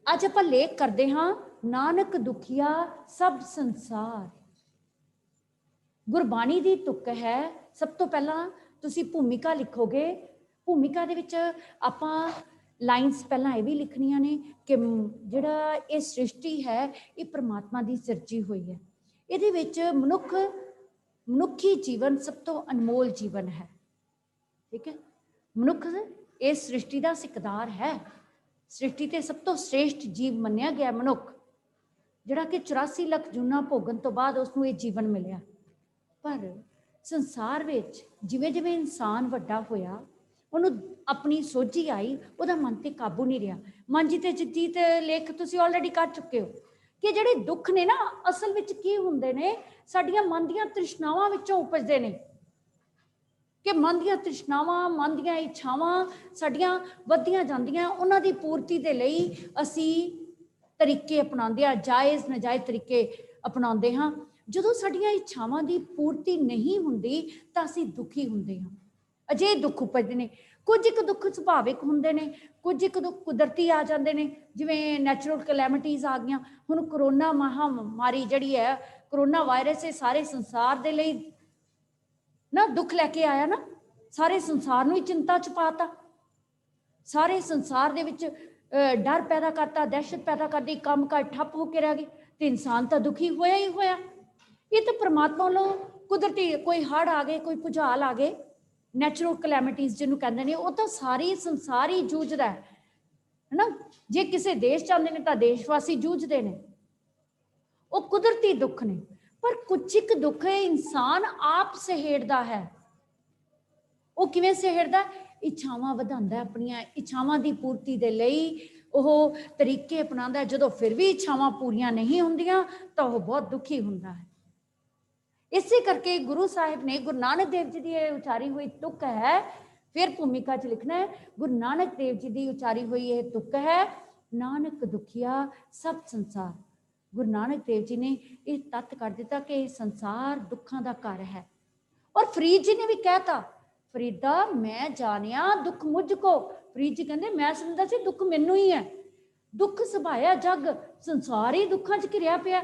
ਅੱਜ ਆਪਾਂ ਲੇਖ ਕਰਦੇ ਹਾਂ ਨਾਨਕ ਦੁਖੀਆ ਸਭ ਸੰਸਾਰ। ਗੁਰਬਾਣੀ ਦੀ ਤੁਕ ਹੈ। ਸਭ ਤੋਂ ਪਹਿਲਾਂ ਤੁਸੀਂ ਭੂਮਿਕਾ ਲਿਖੋਗੇ। ਭੂਮਿਕਾ ਦੇ ਵਿੱਚ ਆਪਾਂ ਲਾਈਨਸ ਪਹਿਲਾਂ ਇਹ ਵੀ ਲਿਖਣੀਆਂ ਨੇ ਕਿ ਜਿਹੜਾ ਇਹ ਸ੍ਰਿਸ਼ਟੀ ਹੈ ਇਹ ਪ੍ਰਮਾਤਮਾ ਦੀ ਸਿਰਜੀ ਹੋਈ ਹੈ। ਇਹਦੇ ਵਿੱਚ ਮਨੁੱਖੀ ਜੀਵਨ ਸਭ ਤੋਂ ਅਨਮੋਲ ਜੀਵਨ ਹੈ। ਠੀਕ ਹੈ, ਮਨੁੱਖ ਇਸ ਸ੍ਰਿਸ਼ਟੀ ਦਾ ਸਿਕਦਾਰ ਹੈ। ਸ੍ਰਿਸ਼ਟੀ ਤੇ ਸਭ ਤੋਂ ਸ੍ਰੇਸ਼ਟ ਜੀਵ ਮੰਨਿਆ ਗਿਆ ਮਨੁੱਖ, ਜਿਹੜਾ ਕਿ 84 ਲੱਖ ਜੂਨਾਂ ਭੋਗਣ ਤੋਂ ਬਾਅਦ ਉਸਨੂੰ ਇਹ ਜੀਵਨ ਮਿਲਿਆ। ਪਰ ਸੰਸਾਰ ਵਿੱਚ ਜਿਵੇਂ ਜਿਵੇਂ ਇਨਸਾਨ ਵੱਡਾ ਹੋਇਆ, ਉਹਨੂੰ ਆਪਣੀ ਸੋਝੀ ਆਈ, ਉਹਦਾ ਮਨ ਤੇ ਕਾਬੂ ਨਹੀਂ ਰਿਹਾ। ਮਨ ਜੀ ਤੇ ਜਿੱਤੀ ਤੇ ਲੇਖ ਤੁਸੀਂ ਆਲਰੇਡੀ ਕਰ ਚੁੱਕੇ ਹੋ ਕਿ ਜਿਹੜੇ ਦੁੱਖ ਨੇ ਨਾ ਅਸਲ ਵਿੱਚ ਕੀ ਹੁੰਦੇ ਨੇ, ਸਾਡੀਆਂ ਮਨ ਦੀਆਂ ਤ੍ਰਿਸ਼ਨਾਵਾਂ ਵਿੱਚੋਂ ਉਪਜਦੇ ਨੇ। ਕਿ ਮਨ ਦੀਆਂ ਤ੍ਰਿਸ਼ਨਾਵਾਂ, ਮਨ ਦੀਆਂ ਇੱਛਾਵਾਂ ਸਾਡੀਆਂ ਵੱਧਦੀਆਂ ਜਾਂਦੀਆਂ, ਉਹਨਾਂ ਦੀ ਪੂਰਤੀ ਦੇ ਲਈ ਅਸੀਂ ਤਰੀਕੇ ਅਪਣਾਉਂਦੇ ਹਾਂ, ਜਾਇਜ਼ ਨਜਾਇਜ਼ ਤਰੀਕੇ ਅਪਣਾਉਂਦੇ ਹਾਂ। ਜਦੋਂ ਸਾਡੀਆਂ ਇੱਛਾਵਾਂ ਦੀ ਪੂਰਤੀ ਨਹੀਂ ਹੁੰਦੀ ਤਾਂ ਅਸੀਂ ਦੁਖੀ ਹੁੰਦੇ ਹਾਂ। ਅਜਿਹੇ ਦੁੱਖ ਉਪਜਦੇ ਨੇ। ਕੁਝ ਇੱਕ ਦੁੱਖ ਸੁਭਾਵਿਕ ਹੁੰਦੇ ਨੇ, ਕੁਝ ਇੱਕ ਦੁੱਖ ਕੁਦਰਤੀ ਆ ਜਾਂਦੇ ਨੇ, ਜਿਵੇਂ ਨੈਚੁਰਲ ਕਲੈਮਿਟੀਜ਼ ਆ ਗਈਆਂ। ਹੁਣ ਕਰੋਨਾ ਮਹਾਮਾਰੀ ਜਿਹੜੀ ਹੈ, ਕਰੋਨਾ ਵਾਇਰਸ, ਇਹ ਸਾਰੇ ਸੰਸਾਰ ਦੇ ਲਈ ਨਾ ਦੁੱਖ ਲੈ ਕੇ ਆਇਆ ਨਾ, ਸਾਰੇ ਸੰਸਾਰ ਨੂੰ ਹੀ ਚਿੰਤਾ ਚ ਪਾਤਾ, ਸਾਰੇ ਸੰਸਾਰ ਦੇ ਵਿੱਚ ਡਰ ਪੈਦਾ ਕਰਤਾ, ਦਹਿਸ਼ਤ ਪੈਦਾ ਕਰਦੀ, ਕੰਮ ਕਾਜ ਠੱਪ ਹੋ ਕੇ ਰਹਿ ਗਏ ਤੇ ਇਨਸਾਨ ਤਾਂ ਦੁਖੀ ਹੋਇਆ ਹੀ ਹੋਇਆ। ਇਹ ਤਾਂ ਪ੍ਰਮਾਤਮਾ ਵੱਲੋਂ ਕੁਦਰਤੀ, ਕੋਈ ਹੜ੍ਹ ਆ ਗਏ, ਕੋਈ ਭੁਚਾਲ ਆ ਗਏ, ਨੈਚੁਰਲ ਕਲੈਮਿਟੀਜ਼ ਜਿਹਨੂੰ ਕਹਿੰਦੇ ਨੇ, ਉਹ ਤਾਂ ਸਾਰੀ ਸੰਸਾਰ ਹੀ ਜੂਝਦਾ ਹੈ ਨਾ। ਜੇ ਕਿਸੇ ਦੇਸ਼ ਚਾਹੁੰਦੇ ਨੇ ਤਾਂ ਦੇਸ਼ਵਾਸੀ ਜੂਝਦੇ ਨੇ, ਉਹ ਕੁਦਰਤੀ ਦੁੱਖ ਨੇ। ਪਰ ਕੁਝ ਇੱਕ ਦੁੱਖ ਇਨਸਾਨ ਆਪ ਸਹੇੜਦਾ ਹੈ। ਉਹ ਕਿਵੇਂ ਸਹੇੜਦਾ? ਇੱਛਾਵਾਂ ਵਧਾਉਂਦਾ, ਆਪਣੀਆਂ ਇੱਛਾਵਾਂ ਦੀ ਪੂਰਤੀ ਦੇ ਲਈ ਉਹ ਤਰੀਕੇ ਅਪਣਾਉਂਦਾ। ਜਦੋਂ ਫਿਰ ਵੀ ਇੱਛਾਵਾਂ ਪੂਰੀਆਂ ਨਹੀਂ ਹੁੰਦੀਆਂ ਤਾਂ ਉਹ ਬਹੁਤ ਦੁਖੀ ਹੁੰਦਾ ਹੈ। ਇਸੇ ਕਰਕੇ ਗੁਰੂ ਸਾਹਿਬ ਨੇ, ਗੁਰੂ ਨਾਨਕ ਦੇਵ ਜੀ ਦੀ ਇਹ ਉਚਾਰੀ ਹੋਈ ਤੁਕ ਹੈ, ਫਿਰ ਭੂਮਿਕਾ 'ਚ ਲਿਖਣਾ ਹੈ, ਗੁਰੂ ਨਾਨਕ ਦੇਵ ਜੀ ਦੀ ਉਚਾਰੀ ਹੋਈ ਇਹ ਤੁਕ ਹੈ, ਨਾਨਕ ਦੁਖੀਆ ਸਭ ਸੰਸਾਰ। ਗੁਰੂ ਨਾਨਕ ਦੇਵ ਜੀ ਨੇ ਇਹ ਤੱਤ ਕਰ ਦਿੱਤਾ ਕਿ ਇਹ ਸੰਸਾਰ ਦੁੱਖਾਂ ਦਾ ਘਰ ਹੈ। ਔਰ ਫਰੀਦ ਜੀ ਨੇ ਵੀ ਕਹਿਤਾ, ਫਰੀਦਾ ਮੈਂ ਜਾਣਿਆ ਦੁੱਖ ਮੁਝ ਕੋ। ਫਰੀਦ ਜੀ ਕਹਿੰਦੇ ਮੈਂ ਸਮਝਦਾ ਸੀ ਦੁੱਖ ਮੈਨੂੰ ਹੀ ਹੈ। ਦੁੱਖ ਸੁਭਾਇਆ ਜਗ, ਸੰਸਾਰ ਹੀ ਦੁੱਖਾਂ 'ਚ ਘਿਰਿਆ ਪਿਆ।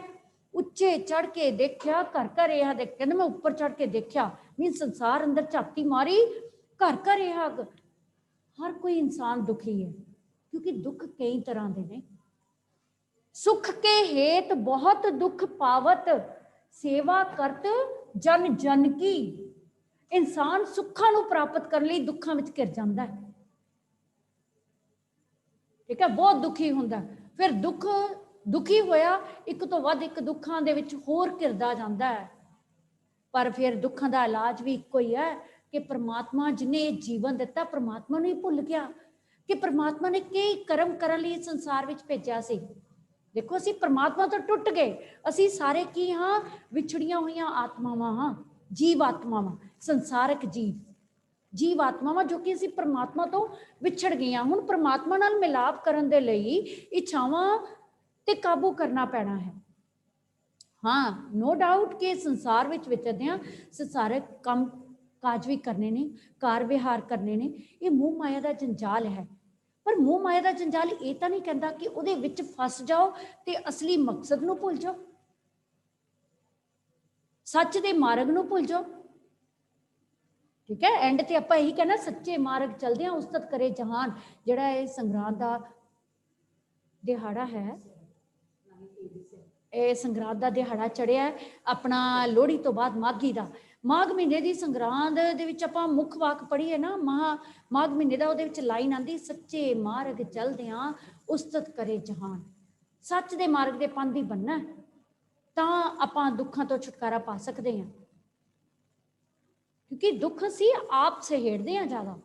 ਉੱਚੇ ਚੜ ਕੇ ਦੇਖਿਆ ਘਰ ਘਰ ਇਹ ਦੇ, ਕਹਿੰਦੇ ਮੈਂ ਉੱਪਰ ਚੜ ਕੇ ਦੇਖਿਆ, ਮੀਨ ਸੰਸਾਰ ਅੰਦਰ ਝਾਤੀ ਮਾਰੀ, ਘਰ ਘਰ ਇਹ ਅੱਗ। ਹਰ ਕੋਈ ਇਨਸਾਨ ਦੁਖੀ ਹੈ, ਕਿਉਂਕਿ ਦੁੱਖ ਕਈ ਤਰ੍ਹਾਂ ਦੇ ਨੇ। ਸੁਖ ਕੇ ਹੇਤ ਬਹੁਤ ਦੁੱਖ ਪਾਵਤ, ਸੇਵਾ ਕਰਤ ਜਨ ਜਨ ਕੀ। ਇਨਸਾਨ ਸੁੱਖਾਂ ਨੂੰ ਪ੍ਰਾਪਤ ਕਰਨ ਲਈ ਦੁੱਖਾਂ ਵਿੱਚ ਘਿਰ ਜਾਂਦਾ ਹੈ। ਠੀਕ ਹੈ, ਬਹੁਤ ਦੁਖੀ ਹੁੰਦਾ, ਫਿਰ ਦੁਖੀ ਹੋਇਆ, ਇੱਕ ਤੋਂ ਵੱਧ ਇੱਕ ਦੁੱਖਾਂ ਦੇ ਵਿੱਚ ਹੋਰ ਘਿਰਦਾ ਜਾਂਦਾ ਹੈ। ਪਰ ਫਿਰ ਦੁੱਖਾਂ ਦਾ ਇਲਾਜ ਵੀ ਇੱਕੋ ਹੀ ਹੈ ਕਿ ਪ੍ਰਮਾਤਮਾ ਜਿਹਨੇ ਇਹ ਜੀਵਨ ਦਿੱਤਾ, ਪ੍ਰਮਾਤਮਾ ਨੂੰ ਹੀ ਭੁੱਲ ਗਿਆ ਕਿ ਪ੍ਰਮਾਤਮਾ ਨੇ ਕਈ ਕਰਮ ਕਰਨ ਲਈ ਸੰਸਾਰ ਵਿੱਚ ਭੇਜਿਆ ਸੀ। ਦੇਖੋ, ਅਸੀਂ ਪ੍ਰਮਾਤਮਾ ਤੋਂ ਟੁੱਟ ਗਏ। ਅਸੀਂ ਸਾਰੇ ਕੀ ਹਾਂ? ਵਿਛੜੀਆਂ ਹੋਈਆਂ ਆਤਮਾਵਾਂ ਹਾਂ, ਜੀਵ ਆਤਮਾਵਾਂ, ਸੰਸਾਰਕ ਜੀਵ ਆਤਮਾਵਾਂ, ਜੋ ਕਿ ਅਸੀਂ ਪ੍ਰਮਾਤਮਾ ਤੋਂ ਵਿਛੜ ਗਈਆਂ। ਹੁਣ ਪ੍ਰਮਾਤਮਾ ਨਾਲ ਮਿਲਾਪ ਕਰਨ ਦੇ ਲਈ ਇੱਛਾਵਾਂ ਤੇ ਕਾਬੂ ਕਰਨਾ ਪੈਣਾ ਹੈ। ਹਾਂ, ਨੋ ਡਾਊਟ ਕਿ ਸੰਸਾਰ ਵਿੱਚ ਵਿਚਰਦੇ ਹਾਂ, ਸੰਸਾਰਕ ਕੰਮ ਕਾਜ ਵੀ ਕਰਨੇ ਨੇ, ਕਾਰ ਵਿਹਾਰ ਕਰਨੇ ਨੇ। ਇਹ ਮੋਹ ਮਾਇਆ ਦਾ ਜੰਜਾਲ ਹੈ। ਪਰ ਮੋਹ ਮਾਇਆ ਦਾ ਜੰਜਾਲ ਇਹ ਤਾਂ ਨਹੀਂ ਕਹਿੰਦਾ ਕਿ ਉਹਦੇ ਵਿੱਚ ਫਸ ਜਾਓ ਤੇ ਅਸਲੀ ਮਕਸਦ ਨੂੰ ਭੁੱਲ ਜਾਓ, ਸੱਚ ਦੇ ਮਾਰਗ ਨੂੰ ਭੁੱਲ ਜਾਓ। ਠੀਕ ਹੈ, ਐਂਡ ਤੇ ਆਪਾਂ ਇਹੀ ਕਹਿਣਾ, ਸੱਚੇ ਮਾਰਗ ਚਲਦੇ ਹਾਂ ਉਸਤਤ ਕਰੇ ਜਹਾਨ। ਜਿਹੜਾ ਇਹ ਸੰਗਰਾਂਦ ਦਾ ਦਿਹਾੜਾ ਹੈ, ਇਹ ਸੰਗਰਾਂਦ ਦਾ ਦਿਹਾੜਾ ਚੜਿਆ ਆਪਣਾ ਲੋਹੜੀ ਤੋਂ ਬਾਅਦ ਮਾਘੀ ਦਾ। ਮਾਘ ਮਹੀਨੇ ਦੀ ਸੰਗਰਾਂਦ ਦੇ ਵਿੱਚ ਆਪਾਂ ਮੁੱਖ ਵਾਕ ਪੜ੍ਹੀਏ ਨਾ, ਮਾਘ ਮਹੀਨੇ ਦਾ, ਉਹਦੇ ਵਿੱਚ ਲਾਈਨ ਆਂਦੀ, ਸੱਚੇ ਮਾਰਗ ਚਲਦਿਆਂ ਉਸਤਤ ਕਰੇ ਜਹਾਨ। ਸੱਚ ਦੇ ਮਾਰਗ ਦੇ ਪੰਥ ਹੀ ਬਣਨਾ ਤਾਂ ਆਪਾਂ ਦੁੱਖਾਂ ਤੋਂ ਛੁਟਕਾਰਾ ਪਾ ਸਕਦੇ ਹਾਂ, ਕਿਉਂਕਿ ਦੁੱਖ ਅਸੀਂ ਆਪ ਸਹੇੜਦੇ ਹਾਂ ਜ਼ਿਆਦਾ।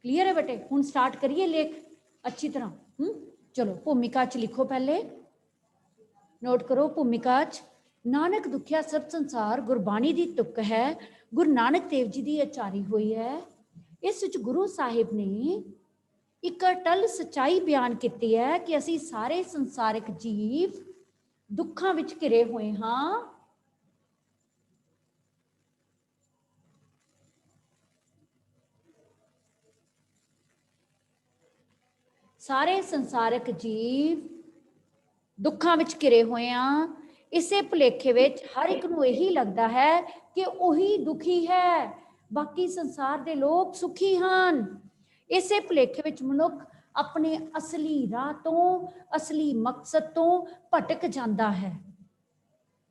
ਕਲੀਅਰ ਹੈ ਬੇਟੇ? ਹੁਣ ਸਟਾਰਟ ਕਰੀਏ ਲੇਖ ਅੱਛੀ ਤਰ੍ਹਾਂ। ਚਲੋ ਭੂਮਿਕਾ 'ਚ ਲਿਖੋ, ਪਹਿਲੇ ਨੋਟ ਕਰੋ ਭੂਮਿਕਾ 'ਚ। ਨਾਨਕ ਦੁਖਿਆ ਸਭ ਸੰਸਾਰ ਗੁਰਬਾਣੀ ਦੀ ਤੁਕ ਹੈ, ਗੁਰੂ ਨਾਨਕ ਦੇਵ ਜੀ ਦੀ ਉਚਾਰੀ ਹੋਈ ਹੈ। ਇਸ ਵਿੱਚ ਗੁਰੂ ਸਾਹਿਬ ਨੇ ਇੱਕ ਅਟਲ ਸੱਚਾਈ ਬਿਆਨ ਕੀਤੀ ਹੈ ਕਿ ਅਸੀਂ ਸਾਰੇ ਸੰਸਾਰਿਕ ਜੀਵ ਦੁੱਖਾਂ ਵਿੱਚ ਘਿਰੇ ਹੋਏ ਹਾਂ। ਸਾਰੇ ਸੰਸਾਰਕ ਜੀਵ ਦੁੱਖਾਂ ਵਿੱਚ ਘਿਰੇ ਹੋਏ ਆ। ਇਸੇ ਭੁਲੇਖੇ ਵਿੱਚ ਹਰ ਇੱਕ ਨੂੰ ਇਹੀ ਲੱਗਦਾ ਹੈ ਕਿ ਉਹੀ ਦੁਖੀ ਹੈ, ਬਾਕੀ ਸੰਸਾਰ ਦੇ ਲੋਕ ਸੁਖੀ ਹਨ। ਇਸੇ ਭੁਲੇਖੇ ਵਿੱਚ ਮਨੁੱਖ ਆਪਣੇ ਅਸਲੀ ਰਾਹ ਤੋਂ, ਅਸਲੀ ਮਕਸਦ ਤੋਂ ਭਟਕ ਜਾਂਦਾ ਹੈ।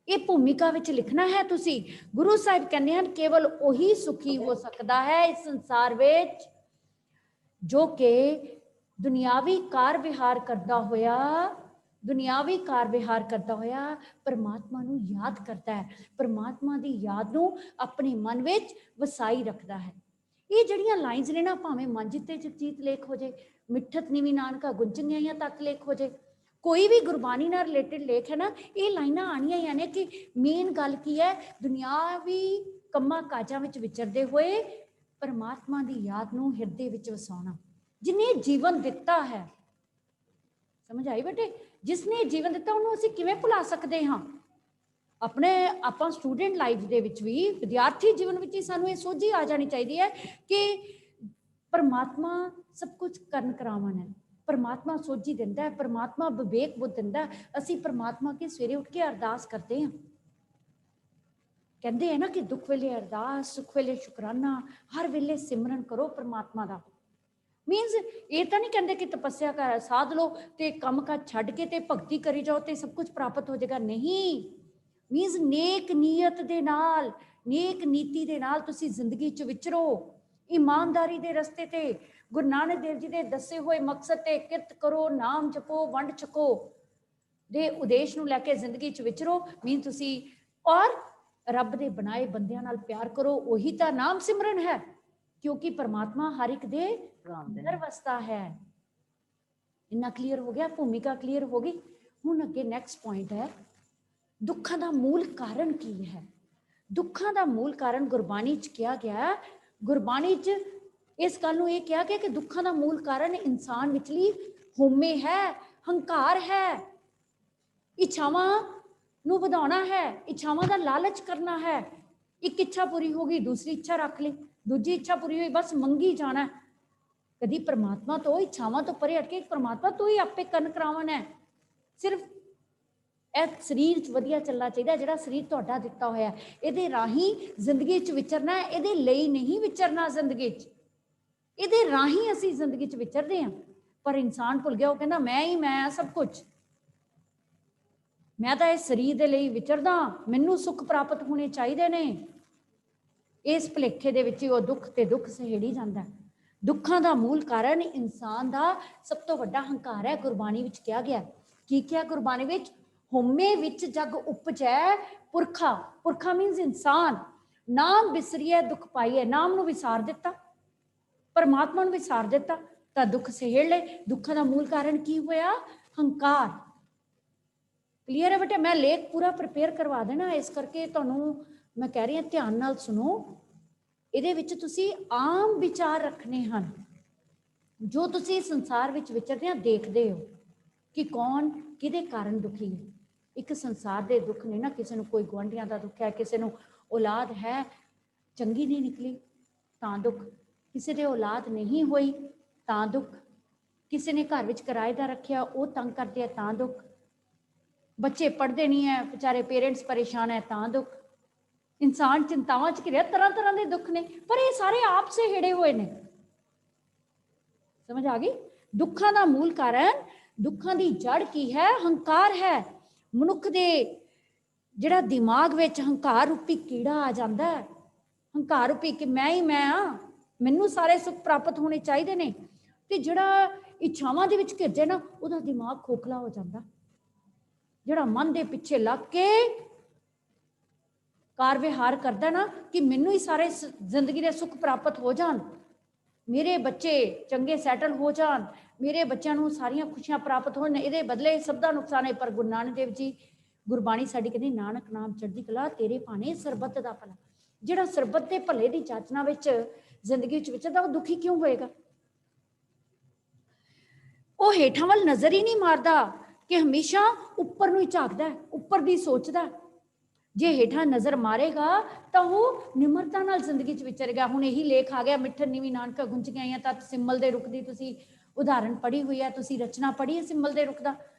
ਇਹ ਭੂਮਿਕਾ ਵਿੱਚ ਲਿਖਣਾ ਹੈ ਤੁਸੀਂ। ਗੁਰੂ ਸਾਹਿਬ ਕਹਿੰਦੇ ਹਨ ਕੇਵਲ ਉਹੀ ਸੁਖੀ ਹੋ ਸਕਦਾ ਹੈ ਇਸ ਸੰਸਾਰ ਵਿੱਚ ਜੋ ਕਿ ਦੁਨਿਆਵੀ ਕਾਰ ਵਿਹਾਰ ਕਰਦਾ ਹੋਇਆ ਪਰਮਾਤਮਾ ਨੂੰ ਯਾਦ ਕਰਦਾ ਹੈ, ਪਰਮਾਤਮਾ ਦੀ ਯਾਦ ਨੂੰ ਆਪਣੇ ਮਨ ਵਿੱਚ ਵਸਾਈ ਰੱਖਦਾ ਹੈ। ਇਹ ਜਿਹੜੀਆਂ ਲਾਈਨਸ ਨੇ ਨਾ, ਭਾਵੇਂ ਮਨ ਜਿੱਤੇ ਜਗਜੀਤ ਲੇਖ ਹੋ ਜੇ, ਮਿੱਠਤ ਨੀਵੀਂ ਨਾਨਕਾ ਗੁੰਚੰਗਿਆਈਆਂ ਤੱਕ ਲੇਖ ਹੋ ਜੇ, ਕੋਈ ਵੀ ਗੁਰਬਾਣੀ ਨਾਲ ਰਿਲੇਟਡ ਲੇਖ ਹੈ ਨਾ, ਇਹ ਲਾਈਨਾਂ ਆਣੀਆਂ ਹੀ ਨੇ ਕਿ ਮੇਨ ਗੱਲ ਕੀ ਹੈ, ਦੁਨਿਆਵੀ ਕੰਮਾਂ ਕਾਜਾਂ ਵਿੱਚ ਵਿਚਰਦੇ ਹੋਏ ਪਰਮਾਤਮਾ ਦੀ ਯਾਦ ਨੂੰ ਹਿਰਦੇ ਵਿੱਚ ਵਸਾਉਣਾ। ਜਿਹਨੇ ਜੀਵਨ ਦਿੱਤਾ ਹੈ, ਸਮਝ ਆਈ ਬੇਟੇ, ਜਿਸਨੇ ਜੀਵਨ ਦਿੱਤਾ ਉਹਨੂੰ ਅਸੀਂ ਕਿਵੇਂ ਭੁਲਾ ਸਕਦੇ ਹਾਂ। ਆਪਾਂ ਸਟੂਡੈਂਟ ਲਾਈਫ ਦੇ ਵਿੱਚ ਵੀ, ਵਿਦਿਆਰਥੀ ਜੀਵਨ ਵਿੱਚ ਹੀ ਸਾਨੂੰ ਇਹ ਸੋਝੀ ਆ ਜਾਣੀ ਚਾਹੀਦੀ ਹੈ ਕਿ ਪਰਮਾਤਮਾ ਸਭ ਕੁਝ ਕਰਨ ਕਰਾਵਨ ਹੈ, ਪਰਮਾਤਮਾ ਸੋਝੀ ਦਿੰਦਾ ਹੈ, ਪਰਮਾਤਮਾ ਵਿਵੇਕ ਬੁੱਧ ਦਿੰਦਾ। ਅਸੀਂ ਪਰਮਾਤਮਾ ਕੇ ਸਵੇਰੇ ਉੱਠ ਕੇ ਅਰਦਾਸ ਕਰਦੇ ਹਾਂ, ਕਹਿੰਦੇ ਹੈ ਨਾ ਕਿ ਦੁੱਖ ਵੇਲੇ ਅਰਦਾਸ, ਸੁੱਖ ਵੇਲੇ ਸ਼ੁਕਰਾਨਾ, ਹਰ ਵੇਲੇ ਸਿਮਰਨ ਕਰੋ ਪਰਮਾਤਮਾ ਦਾ। ਮੀਨਸ ਇਹ ਤਾਂ ਨਹੀਂ ਕਹਿੰਦੇ ਕਿ ਤਪੱਸਿਆ ਕਰ ਸਾਧ ਲਓ ਤੇ ਕੰਮ ਕਾਜ ਛੱਡ ਕੇ ਤੇ ਭਗਤੀ ਕਰੀ ਜਾਓ ਤੇ ਸਭ ਕੁਝ ਪ੍ਰਾਪਤ ਹੋ ਜਾਏਗਾ, ਨਹੀਂ। ਮੀਨਸ ਨੇਕ ਨੀਅਤ ਦੇ ਨਾਲ, ਨੇਕ ਨੀਤੀ ਦੇ ਨਾਲ ਤੁਸੀਂ ਜ਼ਿੰਦਗੀ 'ਚ ਵਿਚਰੋ, ਇਮਾਨਦਾਰੀ ਦੇ ਰਸਤੇ ਤੇ, ਗੁਰੂ ਨਾਨਕ ਦੇਵ ਜੀ ਦੇ ਦੱਸੇ ਹੋਏ ਮਕਸਦ ਤੇ ਕਿਰਤ ਕਰੋ, ਨਾਮ ਜਪੋ, ਵੰਡ ਛਕੋ ਦੇ ਉਦੇਸ਼ ਨੂੰ ਲੈ ਕੇ ਜ਼ਿੰਦਗੀ 'ਚ ਵਿਚਰੋ। ਮੀਨ ਤੁਸੀਂ ਔਰ ਰੱਬ ਦੇ ਬਣਾਏ ਬੰਦਿਆਂ ਨਾਲ ਪਿਆਰ ਕਰੋ, ਉਹੀ ਤਾਂ ਨਾਮ ਸਿਮਰਨ ਹੈ, ਕਿਉਂਕਿ ਪਰਮਾਤਮਾ ਹਰ ਇੱਕ ਦੇ ਅੰਦਰ ਵਸਦਾ ਹੈ। ਇੰਨਾ ਕਲੀਅਰ ਹੋ ਗਿਆ, ਭੂਮਿਕਾ ਕਲੀਅਰ ਹੋ ਗਈ। ਹੁਣ ਅੱਗੇ ਨੈਕਸਟ ਪੁਆਇੰਟ ਹੈ, ਦੁੱਖਾਂ ਦਾ ਮੂਲ ਕਾਰਨ ਕੀ ਹੈ। ਦੁੱਖਾਂ ਦਾ ਮੂਲ ਕਾਰਨ ਗੁਰਬਾਣੀ 'ਚ ਕਿਹਾ ਗਿਆ, ਗੁਰਬਾਣੀ 'ਚ ਇਸ ਗੱਲ ਨੂੰ ਇਹ ਕਿਹਾ ਗਿਆ ਕਿ ਦੁੱਖਾਂ ਦਾ ਮੂਲ ਕਾਰਨ ਇਨਸਾਨ ਵਿਚਲੀ ਹਉਮੈ ਹੈ, ਹੰਕਾਰ ਹੈ, ਇੱਛਾਵਾਂ ਨੂੰ ਵਧਾਉਣਾ ਹੈ, ਇੱਛਾਵਾਂ ਦਾ ਲਾਲਚ ਕਰਨਾ ਹੈ। ਇੱਕ ਇੱਛਾ ਪੂਰੀ ਹੋ ਗਈ, ਦੂਸਰੀ ਇੱਛਾ ਰੱਖ ਲਈ, ਦੂਜੀ ਇੱਛਾ ਪੂਰੀ ਹੋਈ, ਬਸ ਮੰਗੀ ਜਾਣਾ। ਕਦੀ ਪਰਮਾਤਮਾ ਤੋਂ, ਇੱਛਾਵਾਂ ਤੋਂ ਪਰੇ ਹਟ ਕੇ ਪਰਮਾਤਮਾ ਤੋਂ ਹੀ ਆਪੇ ਕਰਨ ਕਰਾਵਨ ਹੈ। ਸਿਰਫ ਇਹ ਸਰੀਰ 'ਚ ਵਧੀਆ ਚੱਲਣਾ ਚਾਹੀਦਾ, ਜਿਹੜਾ ਸਰੀਰ ਤੁਹਾਡਾ ਦਿੱਤਾ ਹੋਇਆ, ਇਹਦੇ ਰਾਹੀਂ ਜ਼ਿੰਦਗੀ 'ਚ ਵਿਚਰਨਾ ਹੈ, ਇਹਦੇ ਲਈ ਨਹੀਂ ਵਿਚਰਨਾ ਜ਼ਿੰਦਗੀ 'ਚ। ਇਹਦੇ ਰਾਹੀਂ ਅਸੀਂ ਜ਼ਿੰਦਗੀ 'ਚ ਵਿਚਰਦੇ ਹਾਂ, ਪਰ ਇਨਸਾਨ ਭੁੱਲ ਗਿਆ, ਉਹ ਕਹਿੰਦਾ ਮੈਂ ਹੀ ਮੈਂ ਸਭ ਕੁਝ, ਮੈਂ ਤਾਂ ਇਸ ਸਰੀਰ ਦੇ ਲਈ ਵਿਚਰਦਾ, ਮੈਨੂੰ ਸੁੱਖ ਪ੍ਰਾਪਤ ਹੋਣੇ ਚਾਹੀਦੇ ਨੇ। ਇਸ ਭੁਲੇਖੇ ਦੇ ਵਿੱਚ ਉਹ ਦੁੱਖ ਤੇ ਦੁੱਖ ਸਹੇੜੀ ਜਾਂਦਾ। ਦੁੱਖਾਂ ਦਾ ਮੂਲ ਕਾਰਨ ਇਨਸਾਨ ਦਾ ਸਭ ਤੋਂ ਵੱਡਾ ਹੰਕਾਰ ਹੈ। ਗੁਰਬਾਣੀ ਵਿੱਚ ਕਿਹਾ ਗਿਆ, ਕੀ ਕਿਹਾ ਗੁਰਬਾਣੀ ਵਿੱਚ, ਹਉਮੈ ਵਿੱਚ ਜਗ ਉਪਜੈ ਪੁਰਖਾ, ਪੁਰਖਾ ਮੀਨਸ ਇਨਸਾਨ, ਨਾਮ ਵਿਸਰੀਏ ਦੁੱਖ ਪਾਈਏ, ਨਾਮ ਨੂੰ ਵਿਸਾਰ ਦਿੱਤਾ, ਪਰਮਾਤਮਾ ਨੂੰ ਵਿਸਾਰ ਦਿੱਤਾ ਤਾਂ ਦੁੱਖ ਸਹੇੜ ਲਏ। ਦੁੱਖਾਂ ਦਾ ਮੂਲ ਕਾਰਨ ਕੀ ਹੋਇਆ, ਹੰਕਾਰ। ਕਲੀਅਰ ਹੈ ਬੇਟੇ, ਮੈਂ ਲੇਖ ਪੂਰਾ ਪ੍ਰਿਪੇਅਰ ਕਰਵਾ ਦੇਣਾ, ਇਸ ਕਰਕੇ ਤੁਹਾਨੂੰ ਮੈਂ ਕਹਿ ਰਹੀ ਹਾਂ ਧਿਆਨ ਨਾਲ ਸੁਣੋ। ਇਹਦੇ ਵਿੱਚ ਤੁਸੀਂ ਆਮ ਵਿਚਾਰ ਰੱਖਣੇ ਹਨ, ਜੋ ਤੁਸੀਂ ਸੰਸਾਰ ਵਿੱਚ ਵਿਚਰਦੇ ਆ ਦੇਖਦੇ ਹੋ ਕਿ ਕੌਣ ਕਿਹਦੇ ਕਾਰਨ ਦੁਖੀ ਹੈ। ਇੱਕ ਸੰਸਾਰ ਦੇ ਦੁੱਖ ਨੇ ਨਾ, ਕਿਸੇ ਨੂੰ ਕੋਈ ਗੁਆਂਢੀਆਂ ਦਾ ਦੁੱਖ ਹੈ, ਕਿਸੇ ਨੂੰ ਔਲਾਦ ਹੈ ਚੰਗੀ ਨਹੀਂ ਨਿਕਲੀ ਤਾਂ ਦੁੱਖ, ਕਿਸੇ ਦੇ ਔਲਾਦ ਨਹੀਂ ਹੋਈ ਤਾਂ ਦੁੱਖ, ਕਿਸੇ ਨੇ ਘਰ ਵਿੱਚ ਕਿਰਾਏਦਾਰ ਰੱਖਿਆ ਉਹ ਤੰਗ ਕਰਦੇ ਆ ਤਾਂ ਦੁੱਖ, ਬੱਚੇ ਪੜ੍ਹਦੇ ਨਹੀਂ ਹੈ ਵਿਚਾਰੇ ਪੇਰੈਂਟਸ ਪਰੇਸ਼ਾਨ ਹੈ ਤਾਂ ਦੁੱਖ, ਇਨਸਾਨ ਚਿੰਤਾਵਾਂ 'ਚ ਘਿਰਿਆ, ਤਰ੍ਹਾਂ ਤਰ੍ਹਾਂ ਦੇ ਦੁੱਖ ਨੇ, ਪਰ ਇਹ ਸਾਰੇ ਆਪ ਸਹੇੜੇ ਹੋਏ ਨੇ। ਸਮਝ ਆ ਗਈ। ਦੁੱਖਾਂ ਦਾ ਮੂਲ ਕਾਰਨ, ਦੁੱਖਾਂ ਦੀ ਜੜ ਕੀ ਹੈ, ਹੰਕਾਰ ਹੈ। ਮਨੁੱਖ ਦੇ ਜਿਹੜਾ ਦਿਮਾਗ ਵਿੱਚ ਹੰਕਾਰ ਰੂਪੀ ਕੀੜਾ ਆ ਜਾਂਦਾ ਹੈ, ਹੰਕਾਰ ਰੂਪੀ ਕਿ ਮੈਂ ਹੀ ਮੈਂ ਆ, ਮੈਨੂੰ ਸਾਰੇ ਸੁੱਖ ਪ੍ਰਾਪਤ ਹੋਣੇ ਚਾਹੀਦੇ ਨੇ, ਤੇ ਜਿਹੜਾ ਇੱਛਾਵਾਂ ਦੇ ਵਿੱਚ ਘਿਰ ਜਾਏ ਨਾ, ਉਹਦਾ ਦਿਮਾਗ ਖੋਖਲਾ ਹੋ ਜਾਂਦਾ। ਜਿਹੜਾ ਮਨ ਦੇ ਪਿੱਛੇ ਲੱਗ ਕੇ ਕਾਰ ਵਿਹਾਰ ਕਰਦਾ ਨਾ ਕਿ ਮੈਨੂੰ ਹੀ ਸਾਰੇ ਜ਼ਿੰਦਗੀ ਦੇ ਸੁੱਖ ਪ੍ਰਾਪਤ ਹੋ ਜਾਣ, ਮੇਰੇ ਬੱਚੇ ਚੰਗੇ ਸੈਟਲ ਹੋ ਜਾਣ, ਮੇਰੇ ਬੱਚਿਆਂ ਨੂੰ ਸਾਰੀਆਂ ਖੁਸ਼ੀਆਂ ਪ੍ਰਾਪਤ ਹੋਣ, ਇਹਦੇ ਬਦਲੇ ਸਭ ਦਾ ਨੁਕਸਾਨ ਹੈ। ਪਰ ਗੁਰੂ ਨਾਨਕ ਦੇਵ ਜੀ, ਗੁਰਬਾਣੀ ਸਾਡੀ ਕਹਿੰਦੀ, ਨਾਨਕ ਨਾਮ ਚੜ੍ਹਦੀ ਕਲਾ, ਤੇਰੇ ਭਾਣੇ ਸਰਬੱਤ ਦਾ ਭਲਾ। ਜਿਹੜਾ ਸਰਬੱਤ ਦੇ ਭਲੇ ਦੀ ਜਾਚਨਾ ਵਿੱਚ ਜ਼ਿੰਦਗੀ ਵਿੱਚ ਵਿਚਰਦਾ, ਉਹ ਦੁਖੀ ਕਿਉਂ ਹੋਏਗਾ। ਉਹ ਹੇਠਾਂ ਵੱਲ ਨਜ਼ਰ ਹੀ ਨਹੀਂ ਮਾਰਦਾ ਕਿ ਹਮੇਸ਼ਾ ਉੱਪਰ ਨੂੰ ਹੀ ਝਾਕਦਾ, ਉੱਪਰ ਦੀ ਸੋਚਦਾ। ਜੇ ਹੇਠਾਂ ਨਜ਼ਰ ਮਾਰੇਗਾ ਤਾਂ ਉਹ ਨਿਮਰਤਾ ਨਾਲ ਜ਼ਿੰਦਗੀ 'ਚ ਵਿਚਰੇਗਾ। ਹੁਣ ਇਹੀ ਲੇਖ ਆ ਗਿਆ, ਮਿੱਠਨ ਨੀਵੀਂ ਨਾਨਕਾ ਗੁੰਜ ਕੇ ਆਈਆਂ ਤਤ ਸਿਮਲ ਦੇ ਰੁੱਖ ਦੀ ਤੁਸੀਂ ਉਦਾਹਰਣ ਪੜ੍ਹੀ ਹੋਈ ਹੈ, ਤੁਸੀਂ ਰਚਨਾ ਪੜ੍ਹੀ ਹੈ ਸਿੰਬਲ ਦੇ ਰੁੱਖ ਦਾ,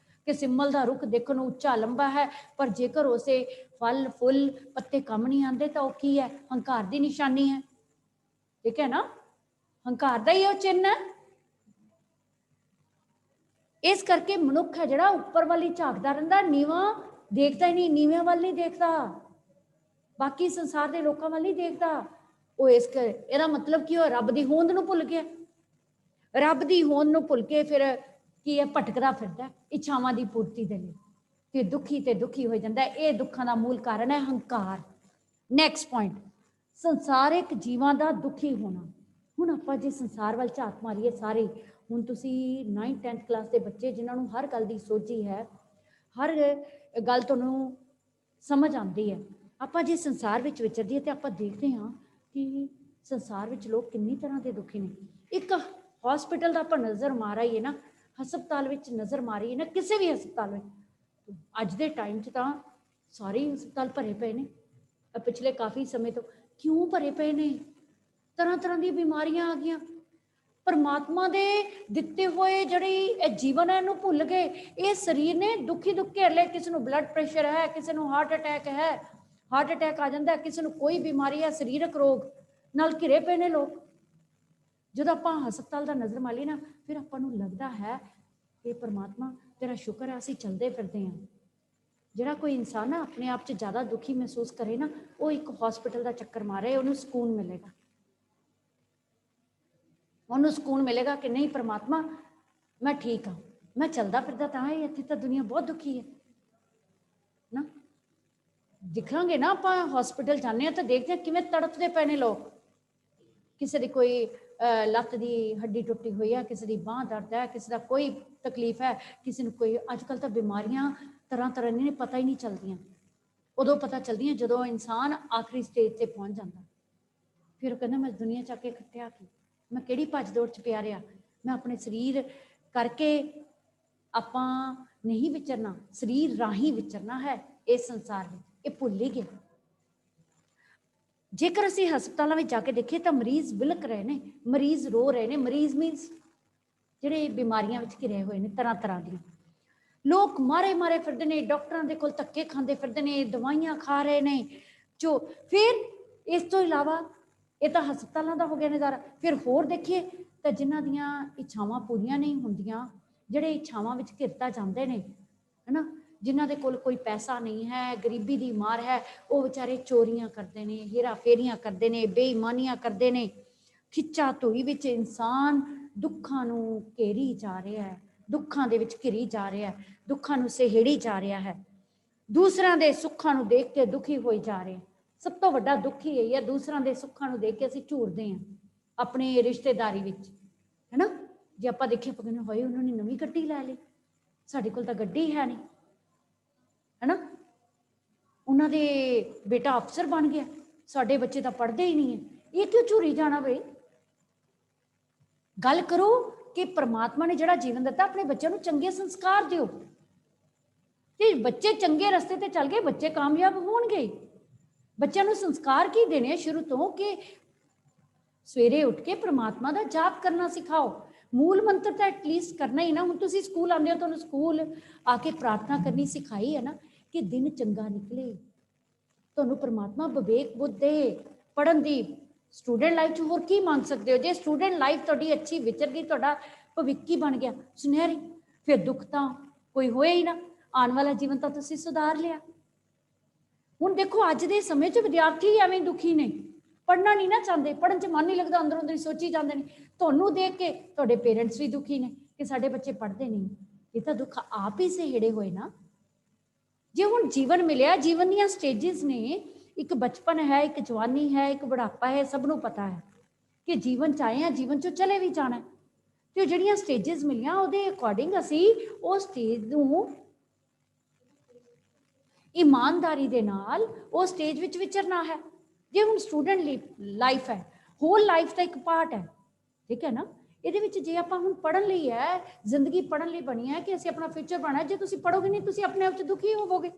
ਕਿ ਸਿੰਬਲ ਦਾ ਰੁੱਖ ਦੇਖਣ ਨੂੰ ਉੱਚਾ ਲੰਬਾ ਹੈ, ਪਰ ਜੇਕਰ ਉਸੇ ਫਲ ਫੁੱਲ ਪੱਤੇ ਕੰਮ ਨਹੀਂ ਆਉਂਦੇ ਤਾਂ ਉਹ ਕੀ ਹੈ? ਹੰਕਾਰ ਦੀ ਨਿਸ਼ਾਨੀ ਹੈ। ਠੀਕ ਹੈ ਨਾ, ਹੰਕਾਰ ਦਾ ਹੀ ਉਹ ਚਿੰਨ੍ਹ ਹੈ। ਇਸ ਕਰਕੇ ਮਨੁੱਖ ਹੈ ਜਿਹੜਾ ਉੱਪਰ ਵੱਲ ਹੀ ਝਾਕਦਾ ਰਹਿੰਦਾ, ਨੀਵਾਂ ਦੇਖਦਾ ਹੀ ਨਹੀਂ, ਨੀਵਿਆਂ ਵੱਲ ਨਹੀਂ ਦੇਖਦਾ, ਬਾਕੀ ਸੰਸਾਰ ਦੇ ਲੋਕਾਂ ਵੱਲ ਨਹੀਂ ਦੇਖਦਾ ਉਹ। ਇਹਦਾ ਮਤਲਬ ਕੀ, ਉਹ ਰੱਬ ਦੀ ਹੋਂਦ ਨੂੰ ਭੁੱਲ ਗਿਆ। ਰੱਬ ਦੀ ਹੋਂਦ ਨੂੰ ਭੁੱਲ ਕੇ ਫਿਰ ਕੀ ਹੈ? ਭਟਕਦਾ ਫਿਰਦਾ ਇੱਛਾਵਾਂ ਦੀ ਪੂਰਤੀ ਦੇ ਲਈ, ਫਿਰ ਦੁਖੀ ਤੇ ਦੁਖੀ ਹੋ ਜਾਂਦਾ। ਇਹ ਦੁੱਖਾਂ ਦਾ ਮੂਲ ਕਾਰਨ ਹੈ ਹੰਕਾਰ। ਨੈਕਸਟ ਪੁਆਇੰਟ, ਸੰਸਾਰਿਕ ਜੀਵਾਂ ਦਾ ਦੁਖੀ ਹੋਣਾ। ਹੁਣ ਆਪਾਂ ਜੇ ਸੰਸਾਰ ਵੱਲ ਝਾਤ ਮਾਰੀਏ ਸਾਰੇ, ਹੁਣ ਤੁਸੀਂ 9th 10th ਕਲਾਸ ਦੇ ਬੱਚੇ ਜਿਨ੍ਹਾਂ ਨੂੰ ਹਰ ਗੱਲ ਦੀ ਸੋਝੀ ਹੈ, ਹਰ ਗੱਲ ਤੁਹਾਨੂੰ ਸਮਝ ਆਉਂਦੀ ਹੈ, ਆਪਾਂ ਜੇ ਸੰਸਾਰ ਵਿੱਚ ਵਿਚਰਦੀਏ ਤੇ ਆਪਾਂ ਦੇਖਦੇ ਹਾਂ ਕਿ ਸੰਸਾਰ ਵਿੱਚ ਲੋਕ ਕਿੰਨੀ ਤਰ੍ਹਾਂ ਦੇ ਦੁਖੀ ਨੇ। ਇੱਕ ਹਸਪੀਟਲ ਦਾ ਆਪਾਂ ਨਜ਼ਰ ਮਾਰਾਈਏ ਨਾ, ਹਸਪਤਾਲ ਵਿੱਚ ਨਜ਼ਰ ਮਾਰੀਏ ਨਾ, ਕਿਸੇ ਵੀ ਹਸਪਤਾਲ ਵਿੱਚ, ਅੱਜ ਦੇ ਟਾਈਮ 'ਚ ਤਾਂ ਸਾਰੇ ਹਸਪਤਾਲ ਭਰੇ ਪਏ ਨੇ। ਪਿਛਲੇ ਕਾਫੀ ਸਮੇਂ ਤੋਂ ਕਿਉਂ ਭਰੇ ਪਏ ਨੇ? ਤਰ੍ਹਾਂ ਤਰ੍ਹਾਂ ਦੀਆਂ ਬਿਮਾਰੀਆਂ ਆ ਗਈਆਂ। ਪਰਮਾਤਮਾ ਦੇ ਦਿੱਤੇ ਹੋਏ ਜਿਹੜੀ ਇਹ ਜੀਵਨ ਹੈ ਇਹਨੂੰ ਭੁੱਲ ਗਏ। ਇਹ ਸਰੀਰ ਨੇ ਦੁਖੀ ਘੇਰ, ਕਿਸੇ ਨੂੰ ਬਲੱਡ ਪ੍ਰੈਸ਼ਰ ਹੈ, ਕਿਸੇ ਨੂੰ ਹਾਰਟ ਅਟੈਕ ਹੈ, ਹਾਰਟ ਅਟੈਕ ਆ ਜਾਂਦਾ, ਕਿਸੇ ਨੂੰ ਕੋਈ ਬਿਮਾਰੀ ਹੈ, ਸਰੀਰਕ ਰੋਗ ਨਾਲ ਘਿਰੇ ਪਏ ਨੇ ਲੋਕ। ਜਦੋਂ ਆਪਾਂ ਹਸਪਤਾਲ ਦਾ ਨਜ਼ਰ ਮਾਰੀਏ ਨਾ, ਫਿਰ ਆਪਾਂ ਨੂੰ ਲੱਗਦਾ ਹੈ ਕਿ ਪਰਮਾਤਮਾ ਤੇਰਾ ਸ਼ੁਕਰ ਹੈ ਅਸੀਂ ਚੱਲਦੇ ਫਿਰਦੇ ਹਾਂ। ਜਿਹੜਾ ਕੋਈ ਇਨਸਾਨ ਨਾ ਆਪਣੇ ਆਪ 'ਚ ਜ਼ਿਆਦਾ ਦੁਖੀ ਮਹਿਸੂਸ ਕਰੇ ਨਾ, ਉਹ ਇੱਕ ਹਸਪੀਟਲ ਦਾ ਚੱਕਰ ਮਾਰੇ, ਉਹਨੂੰ ਸਕੂਨ ਮਿਲੇਗਾ। ਉਹਨੂੰ ਸਕੂਨ ਮਿਲੇਗਾ ਕਿ ਨਹੀਂ ਪਰਮਾਤਮਾ ਮੈਂ ਠੀਕ ਹਾਂ, ਮੈਂ ਚੱਲਦਾ ਫਿਰਦਾ ਤਾਂ ਹੀ, ਇੱਥੇ ਤਾਂ ਦੁਨੀਆ ਬਹੁਤ ਦੁਖੀ ਹੈ ਨਾ। ਦਿਖਾਂਗੇ ਨਾ ਆਪਾਂ ਹਸਪੀਟਲ ਜਾਂਦੇ ਹਾਂ ਤਾਂ ਦੇਖਦੇ ਹਾਂ ਕਿਵੇਂ ਤੜਫਦੇ ਪਏ ਨੇ ਲੋਕ। ਕਿਸੇ ਦੀ ਕੋਈ ਲੱਤ ਦੀ ਹੱਡੀ ਟੁੱਟੀ ਹੋਈ ਹੈ, ਕਿਸੇ ਦੀ ਬਾਂਹ ਦਰਦ ਹੈ, ਕਿਸੇ ਦਾ ਕੋਈ ਤਕਲੀਫ ਹੈ, ਕਿਸੇ ਨੂੰ ਕੋਈ। ਅੱਜ ਕੱਲ੍ਹ ਤਾਂ ਬਿਮਾਰੀਆਂ ਤਰ੍ਹਾਂ ਤਰ੍ਹਾਂ ਦੀਆਂ ਪਤਾ ਹੀ ਨਹੀਂ ਚੱਲਦੀਆਂ। ਉਦੋਂ ਪਤਾ ਚੱਲਦੀਆਂ ਜਦੋਂ ਇਨਸਾਨ ਆਖਰੀ ਸਟੇਜ 'ਤੇ ਪਹੁੰਚ ਜਾਂਦਾ। ਫਿਰ ਉਹ ਕਹਿੰਦਾ ਮੈਂ ਦੁਨੀਆ 'ਚ ਆ ਕੇ ਖੱਟਿਆ ਕੀ, ਮੈਂ ਕਿਹੜੀ ਭੱਜ ਦੌੜ 'ਚ ਪਿਆ ਰਿਹਾ, ਮੈਂ ਆਪਣੇ ਸਰੀਰ ਕਰਕੇ ਆਪਾਂ ਨਹੀਂ ਵਿਚਰਨਾ, ਸਰੀਰ ਰਾਹੀਂ ਵਿਚਰਨਾ ਹੈ ਇਸ ਸੰਸਾਰ ਵਿੱਚ, ਇਹ ਭੁੱਲ ਹੀ ਗਿਆ। ਜੇਕਰ ਅਸੀਂ ਹਸਪਤਾਲਾਂ ਵਿੱਚ ਜਾ ਕੇ ਦੇਖੀਏ ਤਾਂ ਮਰੀਜ਼ ਵਿਲਕ ਰਹੇ ਨੇ, ਮਰੀਜ਼ ਰੋ ਰਹੇ ਨੇ। ਮਰੀਜ਼ ਮੀਨਸ ਜਿਹੜੇ ਬਿਮਾਰੀਆਂ ਵਿੱਚ ਘਿਰੇ ਹੋਏ ਨੇ, ਤਰ੍ਹਾਂ ਤਰ੍ਹਾਂ ਦੀਆਂ। ਲੋਕ ਮਾਰੇ ਫਿਰਦੇ ਨੇ, ਡਾਕਟਰਾਂ ਦੇ ਕੋਲ ਧੱਕੇ ਖਾਂਦੇ ਫਿਰਦੇ ਨੇ, ਦਵਾਈਆਂ ਖਾ ਰਹੇ ਨੇ ਜੋ। ਫਿਰ ਇਸ ਤੋਂ ਇਲਾਵਾ ਇਹ ਤਾਂ ਹਸਪਤਾਲਾਂ ਦਾ ਹੋ ਗਿਆ ਨਜ਼ਾਰਾ। ਫਿਰ ਹੋਰ ਦੇਖੀਏ ਤਾਂ ਜਿਨ੍ਹਾਂ ਦੀਆਂ ਇੱਛਾਵਾਂ ਪੂਰੀਆਂ ਨਹੀਂ ਹੁੰਦੀਆਂ, ਜਿਹੜੇ ਇੱਛਾਵਾਂ ਵਿੱਚ ਘਿਰਤਾ ਜਾਂਦੇ ਨੇ, ਹਨਾ, ਜਿਨ੍ਹਾਂ ਦੇ ਕੋਲ ਕੋਈ ਪੈਸਾ ਨਹੀਂ ਹੈ, ਗਰੀਬੀ ਦੀ ਮਾਰ ਹੈ, ਉਹ ਵਿਚਾਰੇ ਚੋਰੀਆਂ ਕਰਦੇ ਨੇ, ਹੇਰਾ ਫੇਰੀਆਂ ਕਰਦੇ ਨੇ, ਬੇਈਮਾਨੀਆਂ ਕਰਦੇ ਨੇ। ਖਿੱਚਾ ਧੂਈ ਵਿੱਚ ਇਨਸਾਨ ਦੁੱਖਾਂ ਨੂੰ ਘੇਰੀ ਜਾ ਰਿਹਾ ਹੈ, ਦੁੱਖਾਂ ਦੇ ਵਿੱਚ ਘਿਰੀ ਜਾ ਰਿਹਾ ਹੈ, ਦੁੱਖਾਂ ਨੂੰ ਸਹੇੜੀ ਜਾ ਰਿਹਾ ਹੈ, ਦੂਸਰਿਆਂ ਦੇ ਸੁੱਖਾਂ ਨੂੰ ਦੇਖ ਕੇ ਦੁਖੀ ਹੋਈ ਜਾ ਰਹੇ। ਸਭ ਤੋਂ ਵੱਡਾ ਦੁੱਖ ਹੀ ਇਹ ਹੈ, ਦੂਸਰਿਆਂ ਦੇ ਸੁੱਖਾਂ ਨੂੰ ਦੇਖ ਕੇ ਅਸੀਂ ਝੂਰਦੇ ਹਾਂ ਆਪਣੀ ਰਿਸ਼ਤੇਦਾਰੀ ਵਿੱਚ, ਹੈ ਨਾ। ਜੇ ਆਪਾਂ ਦੇਖੀਏ ਆਪਾਂ ਕਹਿੰਦੇ ਹੋਏ ਉਹਨਾਂ ਨੇ ਨਵੀਂ ਗੱਡੀ ਲੈ ਲਈ, ਸਾਡੇ ਕੋਲ ਤਾਂ ਗੱਡੀ ਹੈ ਨਹੀਂ, ਹੈ ਨਾ। ਉਹਨਾਂ ਦੇ ਬੇਟਾ ਅਫਸਰ ਬਣ ਗਿਆ, ਸਾਡੇ ਬੱਚੇ ਤਾਂ ਪੜ੍ਹਦੇ ਹੀ ਨਹੀਂ ਹੈ। ਇਹ ਕਿਉਂ ਝੂਰੀ ਜਾਣਾ ਬਈ? ਗੱਲ ਕਰੋ ਕਿ ਪਰਮਾਤਮਾ ਨੇ ਜਿਹੜਾ ਜੀਵਨ ਦਿੱਤਾ, ਆਪਣੇ ਬੱਚਿਆਂ ਨੂੰ ਚੰਗੇ ਸੰਸਕਾਰ ਦਿਓ, ਤੇ ਬੱਚੇ ਚੰਗੇ ਰਸਤੇ ਤੇ ਚੱਲ ਗਏ, ਬੱਚੇ ਕਾਮਯਾਬ ਹੋਣਗੇ। ਬੱਚਿਆਂ ਨੂੰ ਸੰਸਕਾਰ ਕੀ ਦੇਣੇ ਸ਼ੁਰੂ ਤੋਂ, ਕਿ ਸਵੇਰੇ ਉੱਠ ਕੇ ਪਰਮਾਤਮਾ ਦਾ ਜਾਪ ਕਰਨਾ ਸਿਖਾਓ। ਮੂਲ ਮੰਤਰ ਤਾਂ ਐਟਲੀਸਟ ਕਰਨਾ ਹੀ ਨਾ। ਹੁਣ ਤੁਸੀਂ ਸਕੂਲ ਆਉਂਦੇ ਹੋ, ਤੁਹਾਨੂੰ ਸਕੂਲ ਆ ਕੇ ਪ੍ਰਾਰਥਨਾ ਕਰਨੀ ਸਿਖਾਈ ਹੈ ਨਾ, ਕਿ ਦਿਨ ਚੰਗਾ ਨਿਕਲੇ, ਤੁਹਾਨੂੰ ਪਰਮਾਤਮਾ ਵਿਵੇਕ ਬੁੱਧ ਦੇ ਪੜ੍ਹਨ ਦੀ। ਸਟੂਡੈਂਟ ਲਾਈਫ 'ਚ ਹੋਰ ਕੀ ਮੰਗ ਸਕਦੇ ਹੋ? ਜੇ ਸਟੂਡੈਂਟ ਲਾਈਫ ਤੁਹਾਡੀ ਅੱਛੀ ਵਿਚਰ ਗਈ, ਤੁਹਾਡਾ ਭਵਿੱਖ ਹੀ ਬਣ ਗਿਆ ਸੁਨਹਿਰੀ, ਫਿਰ ਦੁੱਖ ਤਾਂ ਕੋਈ ਹੋਇਆ ਹੀ ਨਾ, ਆਉਣ ਵਾਲਾ ਜੀਵਨ ਤਾਂ ਤੁਸੀਂ ਸੁਧਾਰ ਲਿਆ। ਹੁਣ ਦੇਖੋ ਅੱਜ ਦੇ ਸਮੇਂ 'ਚ ਵਿਦਿਆਰਥੀ ਐਵੇਂ ਦੁਖੀ ਨੇ, ਪੜ੍ਹਨਾ ਨਹੀਂ ਨਾ ਚਾਹੁੰਦੇ, ਪੜ੍ਹਨ 'ਚ ਮਨ ਨਹੀਂ ਲੱਗਦਾ, ਅੰਦਰੋਂ ਅੰਦਰ ਸੋਚੀ ਜਾਂਦੇ ਨੇ। ਤੁਹਾਨੂੰ ਦੇਖ ਕੇ ਤੁਹਾਡੇ ਪੇਰੈਂਟਸ ਵੀ ਦੁਖੀ ਨੇ ਕਿ ਸਾਡੇ ਬੱਚੇ ਪੜ੍ਹਦੇ ਨਹੀਂ। ਇਹ ਤਾਂ ਦੁੱਖ ਆਪ ਹੀ ਸਹੇੜੇ ਹੋਏ ਨਾ। ਜੇ ਹੁਣ ਜੀਵਨ ਮਿਲਿਆ, ਜੀਵਨ ਦੀਆਂ ਸਟੇਜਿਸ ਨੇ, ਇੱਕ ਬਚਪਨ ਹੈ, ਇੱਕ ਜਵਾਨੀ ਹੈ, ਇੱਕ ਬੁਢਾਪਾ ਹੈ। ਸਭ ਨੂੰ ਪਤਾ ਹੈ ਕਿ ਜੀਵਨ 'ਚ ਆਏ ਹਾਂ, ਜੀਵਨ 'ਚੋਂ ਚਲੇ ਵੀ ਜਾਣਾ, ਤੇ ਉਹ ਜਿਹੜੀਆਂ ਸਟੇਜਿਸ ਮਿਲੀਆਂ ਉਹਦੇ ਅਕੋਰਡਿੰਗ ਅਸੀਂ ਉਹ ਸਟੇਜ ਨੂੰ ਇਮਾਨਦਾਰੀ ਦੇ ਨਾਲ ਉਹ ਸਟੇਜ ਵਿੱਚ ਵਿਚਰਨਾ ਹੈ। ਜੇ ਹੁਣ ਸਟੂਡੈਂਟ ਲਾਈਫ ਹੈ, ਹੋਲ ਲਾਈਫ ਦਾ ਇੱਕ ਪਾਰਟ ਹੈ, ਠੀਕ ਹੈ ਨਾ। ਇਹਦੇ ਵਿੱਚ ਜੇ ਆਪਾਂ ਹੁਣ ਪੜ੍ਹਨ ਲਈ ਹੈ, ਜ਼ਿੰਦਗੀ ਪੜ੍ਹਨ ਲਈ ਬਣੀ ਹੈ ਕਿ ਅਸੀਂ ਆਪਣਾ ਫਿਊਚਰ ਬਣਾਉਣਾ। ਜੇ ਤੁਸੀਂ ਪੜ੍ਹੋਗੇ ਨਹੀਂ, ਤੁਸੀਂ ਆਪਣੇ ਆਪ 'ਚ ਦੁਖੀ ਹੋਵੋਗੇ।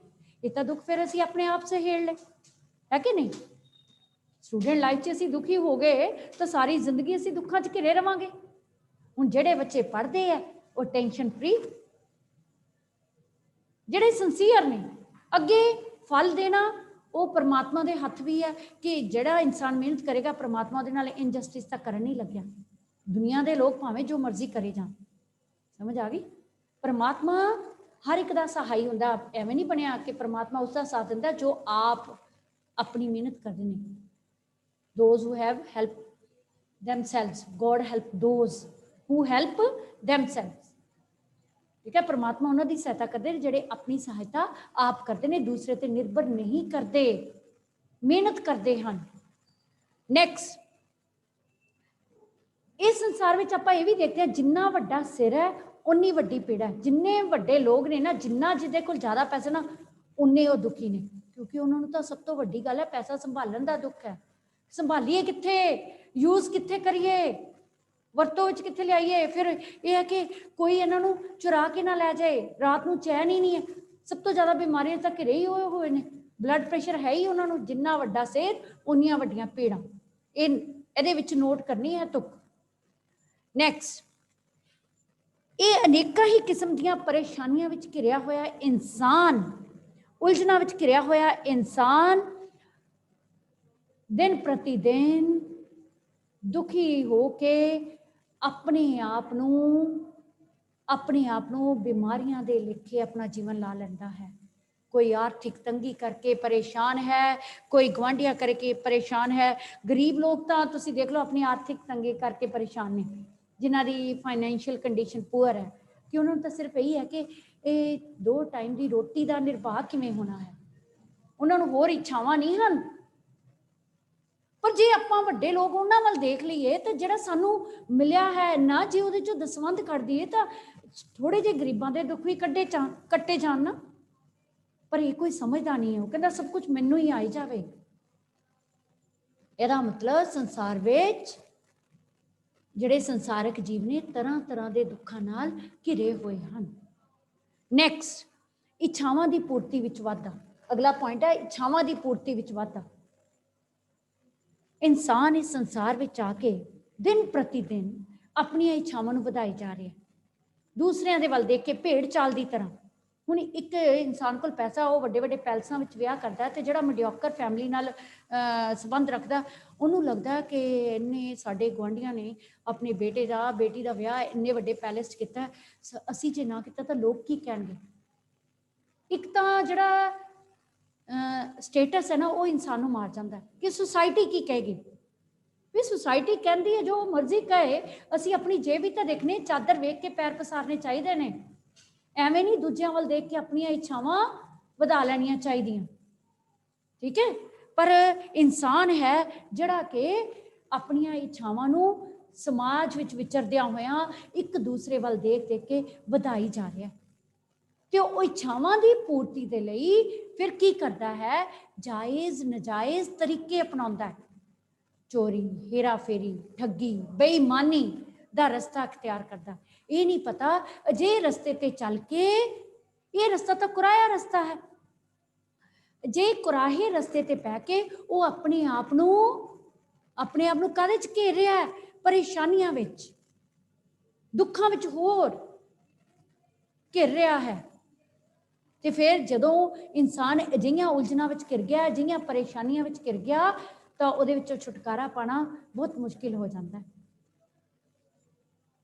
ਇਹ ਤਾਂ ਦੁੱਖ ਫਿਰ ਅਸੀਂ ਆਪਣੇ ਆਪ ਸਹੇੜ ਲਏ, ਹੈ ਕਿ ਨਹੀਂ। ਸਟੂਡੈਂਟ ਲਾਈਫ 'ਚ ਅਸੀਂ ਦੁਖੀ ਹੋ ਗਏ ਤਾਂ ਸਾਰੀ ਜ਼ਿੰਦਗੀ ਅਸੀਂ ਦੁੱਖਾਂ 'ਚ ਘਿਰੇ ਰਵਾਂਗੇ। ਹੁਣ ਜਿਹੜੇ ਬੱਚੇ ਪੜ੍ਹਦੇ ਆ ਉਹ ਟੈਨਸ਼ਨ ਫ੍ਰੀ, ਜਿਹੜੇ ਸਿੰਸੀਅਰ ਨੇ ਅੱਗੇ ਫਲ ਦੇਣਾ ਉਹ परमात्मा ਦੇ ਹੱਥ ਵੀ ਹੈ ਕਿ ਜਿਹੜਾ ਇਨਸਾਨ ਮਿਹਨਤ ਕਰੇਗਾ परमात्मा ਉਹਦੇ ਨਾਲ ਇਨਜਸਟਿਸ ਤਾਂ ਕਰਨ ਨਹੀਂ ਲੱਗਿਆ। ਦੁਨੀਆ ਦੇ ਲੋਕ ਭਾਵੇਂ ਜੋ ਮਰਜ਼ੀ ਕਰੇ ਜਾਣ, ਸਮਝ ਆ ਗਈ। परमात्मा हर एक ਦਾ ਸਹਾਈ ਹੁੰਦਾ। ਐਵੇਂ ਨਹੀਂ ਬਣਿਆ ਕਿ परमात्मा ਉਸ ਦਾ ਸਾਥ ਦਿੰਦਾ ਜੋ ਆਪ ਆਪਣੀ ਮਿਹਨਤ ਕਰਦੇ ਨੇ। those who have helped themselves, God help those who help themselves। ठीक है, परमात्मा उन्होंने दी सहायता करते हैं ਜਿਹੜੇ ਆਪਣੀ ਸਹਾਇਤਾ ਆਪ ਕਰਦੇ ਨੇ, ਦੂਸਰੇ ਤੇ ਨਿਰਭਰ ਨਹੀਂ ਕਰਦੇ, ਮਿਹਨਤ ਕਰਦੇ ਹਨ। ਨੈਕਸਟ, ਇਸ ਸੰਸਾਰ ਵਿੱਚ ਆਪਾਂ ਇਹ ਵੀ ਦੇਖਦੇ ਹਾਂ ਜਿੰਨਾ ਵੱਡਾ ਸਿਰ ਹੈ ਉਨੀ ਵੱਡੀ ਪੀੜ ਹੈ। ਜਿੰਨੇ ਵੱਡੇ ਲੋਕ ਨੇ ਨਾ, ਜਿੰਨਾ ਜਿਹਦੇ ਕੋਲ ਜ਼ਿਆਦਾ ਪੈਸੇ ਨਾ, ਉਨੇ ਉਹ ਦੁਖੀ ਨੇ, ਕਿਉਂਕਿ ਉਹਨਾਂ ਨੂੰ ਤਾਂ ਸਭ ਤੋਂ ਵੱਡੀ ਗੱਲ ਹੈ ਪੈਸਾ ਸੰਭਾਲਣ ਦਾ ਦੁੱਖ ਹੈ। ਸੰਭਾਲੀਏ ਕਿੱਥੇ, ਯੂਜ਼ ਕਿੱਥੇ ਕਰੀਏ, ਵਰਤੋਂ ਵਿੱਚ ਕਿੱਥੇ ਲਿਆਈਏ। ਫਿਰ ਇਹ ਹੈ ਕਿ ਕੋਈ ਇਹਨਾਂ ਨੂੰ ਚੁਰਾ ਕੇ ਨਾ ਲੈ ਜਾਏ, ਰਾਤ ਨੂੰ ਚੈਨ ਹੀ ਨਹੀਂ ਹੈ। ਸਭ ਤੋਂ ਜ਼ਿਆਦਾ ਬਿਮਾਰੀਆਂ ਤਾਂ ਘਿਰੇ ਹੀ ਹੋਏ ਨੇ, ਬਲੱਡ ਪ੍ਰੈਸ਼ਰ ਹੈ ਹੀ ਉਹਨਾਂ ਨੂੰ। ਜਿੰਨਾ ਵੱਡਾ ਸਿਰ ਉਨੀਆਂ ਵੱਡੀਆਂ ਪੀੜਾਂ, ਇਹਦੇ ਵਿੱਚ ਨੋਟ ਕਰਨੀ ਹੈ ਤੁਕ। ਨੈਕਸਟ, ਇਹ ਅਨੇਕਾਂ ਹੀ ਕਿਸਮ ਦੀਆਂ ਪਰੇਸ਼ਾਨੀਆਂ ਵਿੱਚ ਘਿਰਿਆ ਹੋਇਆ ਇਨਸਾਨ, ਉਲਝਣਾਂ ਵਿੱਚ ਘਿਰਿਆ ਹੋਇਆ ਇਨਸਾਨ ਦਿਨ ਪ੍ਰਤੀ ਦਿਨ ਦੁਖੀ ਹੋ ਕੇ ਆਪਣੇ ਆਪ ਨੂੰ ਬਿਮਾਰੀਆਂ ਦੇ ਲਿਖੇ ਆਪਣਾ ਜੀਵਨ ਲਾ ਲੈਂਦਾ ਹੈ। ਕੋਈ ਆਰਥਿਕ ਤੰਗੀ ਕਰਕੇ ਪਰੇਸ਼ਾਨ ਹੈ, ਕੋਈ ਗੁਆਂਢੀਆਂ ਕਰਕੇ ਪਰੇਸ਼ਾਨ ਹੈ। ਗਰੀਬ ਲੋਕ ਤਾਂ ਤੁਸੀਂ ਦੇਖ ਲਓ ਆਪਣੀ ਆਰਥਿਕ ਤੰਗੀ ਕਰਕੇ ਪਰੇਸ਼ਾਨ ਨੇ, ਜਿਨ੍ਹਾਂ ਦੀ ਫਾਈਨੈਂਸ਼ੀਅਲ ਕੰਡੀਸ਼ਨ ਪੂਅਰ ਹੈ, ਕਿ ਉਹਨਾਂ ਨੂੰ ਤਾਂ ਸਿਰਫ ਇਹੀ ਹੈ ਕਿ ਇਹ 2 ਟਾਈਮ ਦੀ ਰੋਟੀ ਦਾ ਨਿਰਵਾਹ ਕਿਵੇਂ ਹੋਣਾ ਹੈ। ਉਹਨਾਂ ਨੂੰ ਹੋਰ ਇੱਛਾਵਾਂ ਨਹੀਂ ਹਨ। ਪਰ ਜੇ ਆਪਾਂ ਵੱਡੇ ਲੋਕ ਉਹਨਾਂ ਵੱਲ ਦੇਖ ਲਈਏ ਤਾਂ ਜਿਹੜਾ ਸਾਨੂੰ ਮਿਲਿਆ ਹੈ ਨਾ, ਜੇ ਉਹਦੇ ਚੋਂ ਦਸਵੰਧ ਕੱਢ ਦਈਏ ਤਾਂ ਥੋੜੇ ਜਿਹੇ ਗਰੀਬਾਂ ਦੇ ਦੁੱਖ ਵੀ ਕੱਟੇ ਜਾਣ ਨਾ। ਪਰ ਇਹ ਕੋਈ ਸਮਝਦਾ ਨਹੀਂ ਹੈ, ਉਹ ਕਹਿੰਦਾ ਸਭ ਕੁਝ ਮੈਨੂੰ ਹੀ ਆਈ ਜਾਵੇ। ਇਹਦਾ ਮਤਲਬ ਸੰਸਾਰ ਵਿੱਚ ਜਿਹੜੇ ਸੰਸਾਰਿਕ ਜੀਵ ਨੇ ਤਰ੍ਹਾਂ ਤਰ੍ਹਾਂ ਦੇ ਦੁੱਖਾਂ ਨਾਲ ਘਿਰੇ ਹੋਏ ਹਨ। ਨੈਕਸਟ, ਇੱਛਾਵਾਂ ਦੀ ਪੂਰਤੀ ਵਿੱਚ ਵਾਧਾ। ਅਗਲਾ ਪੁਆਇੰਟ ਹੈ ਇੱਛਾਵਾਂ ਦੀ ਪੂਰਤੀ ਵਿੱਚ ਵਾਧਾ। ਇਨਸਾਨ ਇਸ ਸੰਸਾਰ ਵਿੱਚ ਆ ਕੇ ਦਿਨ ਪ੍ਰਤੀ ਦਿਨ ਆਪਣੀਆਂ ਇੱਛਾਵਾਂ ਨੂੰ ਵਧਾਈ ਜਾ ਰਿਹਾ, ਦੂਸਰਿਆਂ ਦੇ ਵੱਲ ਦੇਖ ਕੇ ਭੇਡ ਚਾਲ ਦੀ ਤਰ੍ਹਾਂ। ਹੁਣ ਇੱਕ ਇਨਸਾਨ ਕੋਲ ਪੈਸਾ, ਉਹ ਵੱਡੇ ਵੱਡੇ ਪੈਲਸਾਂ ਵਿੱਚ ਵਿਆਹ ਕਰਦਾ, ਤੇ ਜਿਹੜਾ ਮੀਡੀਓਕਰ ਫੈਮਿਲੀ ਨਾਲ ਸੰਬੰਧ ਰੱਖਦਾ, ਉਹਨੂੰ ਲੱਗਦਾ ਕਿ ਇੰਨੇ ਸਾਡੇ ਗੁਆਂਢੀਆਂ ਨੇ ਆਪਣੇ ਬੇਟੀ ਦਾ ਵਿਆਹ ਇੰਨੇ ਵੱਡੇ ਪੈਲੇਸ 'ਚ ਕੀਤਾ, ਅਸੀਂ ਜੇ ਨਾ ਕੀਤਾ ਤਾਂ ਲੋਕ ਕੀ ਕਹਿਣਗੇ। ਇੱਕ ਤਾਂ ਜਿਹੜਾ ਸਟੇਟਸ ਹੈ ਨਾ, ਉਹ ਇਨਸਾਨ ਨੂੰ ਮਾਰ ਜਾਂਦਾ ਕਿ ਸੁਸਾਇਟੀ ਕੀ ਕਹੇਗੀ। ਵੀ ਸੁਸਾਇਟੀ ਕਹਿੰਦੀ ਹੈ ਜੋ ਮਰਜ਼ੀ ਕਹੇ, ਅਸੀਂ ਆਪਣੀ ਜੇਬ ਵੀ ਤਾਂ ਦੇਖਣੀ, ਚਾਦਰ ਵੇਖ ਕੇ ਪੈਰ ਪਸਾਰਨੇ ਚਾਹੀਦੇ ਨੇ। ਐਵੇਂ ਨਹੀਂ ਦੂਜਿਆਂ ਵੱਲ ਦੇਖ ਕੇ ਆਪਣੀਆਂ ਇੱਛਾਵਾਂ ਵਧਾ ਲੈਣੀਆਂ ਚਾਹੀਦੀਆਂ, ਠੀਕ ਹੈ। ਪਰ ਇਨਸਾਨ ਹੈ ਜਿਹੜਾ ਕਿ ਆਪਣੀਆਂ ਇੱਛਾਵਾਂ ਨੂੰ ਸਮਾਜ ਵਿੱਚ ਵਿਚਰਦਿਆਂ ਹੋਇਆਂ ਇੱਕ ਦੂਸਰੇ ਵੱਲ ਦੇਖ ਕੇ ਵਧਾਈ ਜਾ ਰਿਹਾ, ਤੇ ਉਹ ਇੱਛਾਵਾਂ ਦੀ ਪੂਰਤੀ ਦੇ ਲਈ ਫਿਰ ਕੀ ਕਰਦਾ ਹੈ, ਜਾਇਜ਼ ਨਜਾਇਜ਼ ਤਰੀਕੇ ਅਪਣਾਉਂਦਾ ਹੈ। ਚੋਰੀ, ਹੇਰਾਫੇਰੀ, ਠੱਗੀ, ਬੇਈਮਾਨੀ ਦਾ ਰਸਤਾ ਅਖਤਿਆਰ ਕਰਦਾ। ਇਹ ਨਹੀਂ ਪਤਾ ਅਜੇ ਰਸਤੇ ਤੇ ਚੱਲ ਕੇ, ਇਹ ਰਸਤਾ ਤਾਂ ਕੁਰਾਇਆ ਰਸਤਾ ਹੈ, ਜੇ ਕੁਰਾਹੇ ਰਸਤੇ ਤੇ ਪੈ ਕੇ ਉਹ ਆਪਣੇ ਆਪ ਨੂੰ ਕਾਹਦੇ 'ਚ ਘੇਰ ਰਿਹਾ ਹੈ, ਪਰੇਸ਼ਾਨੀਆਂ ਵਿੱਚ, ਦੁੱਖਾਂ ਵਿੱਚ ਹੋਰ ਘਿਰ ਰਿਹਾ ਹੈ। ਤੇ ਫਿਰ ਜਦੋਂ ਇਨਸਾਨ ਅਜਿਹੀਆਂ ਉਲਝਣਾਂ ਵਿੱਚ ਘਿਰ ਗਿਆ, ਅਜਿਹੀਆਂ ਪਰੇਸ਼ਾਨੀਆਂ ਵਿੱਚ ਘਿਰ ਗਿਆ, ਤਾਂ ਉਹਦੇ ਵਿੱਚੋਂ ਛੁਟਕਾਰਾ ਪਾਣਾ ਬਹੁਤ ਮੁਸ਼ਕਿਲ ਹੋ ਜਾਂਦਾ ਹੈ।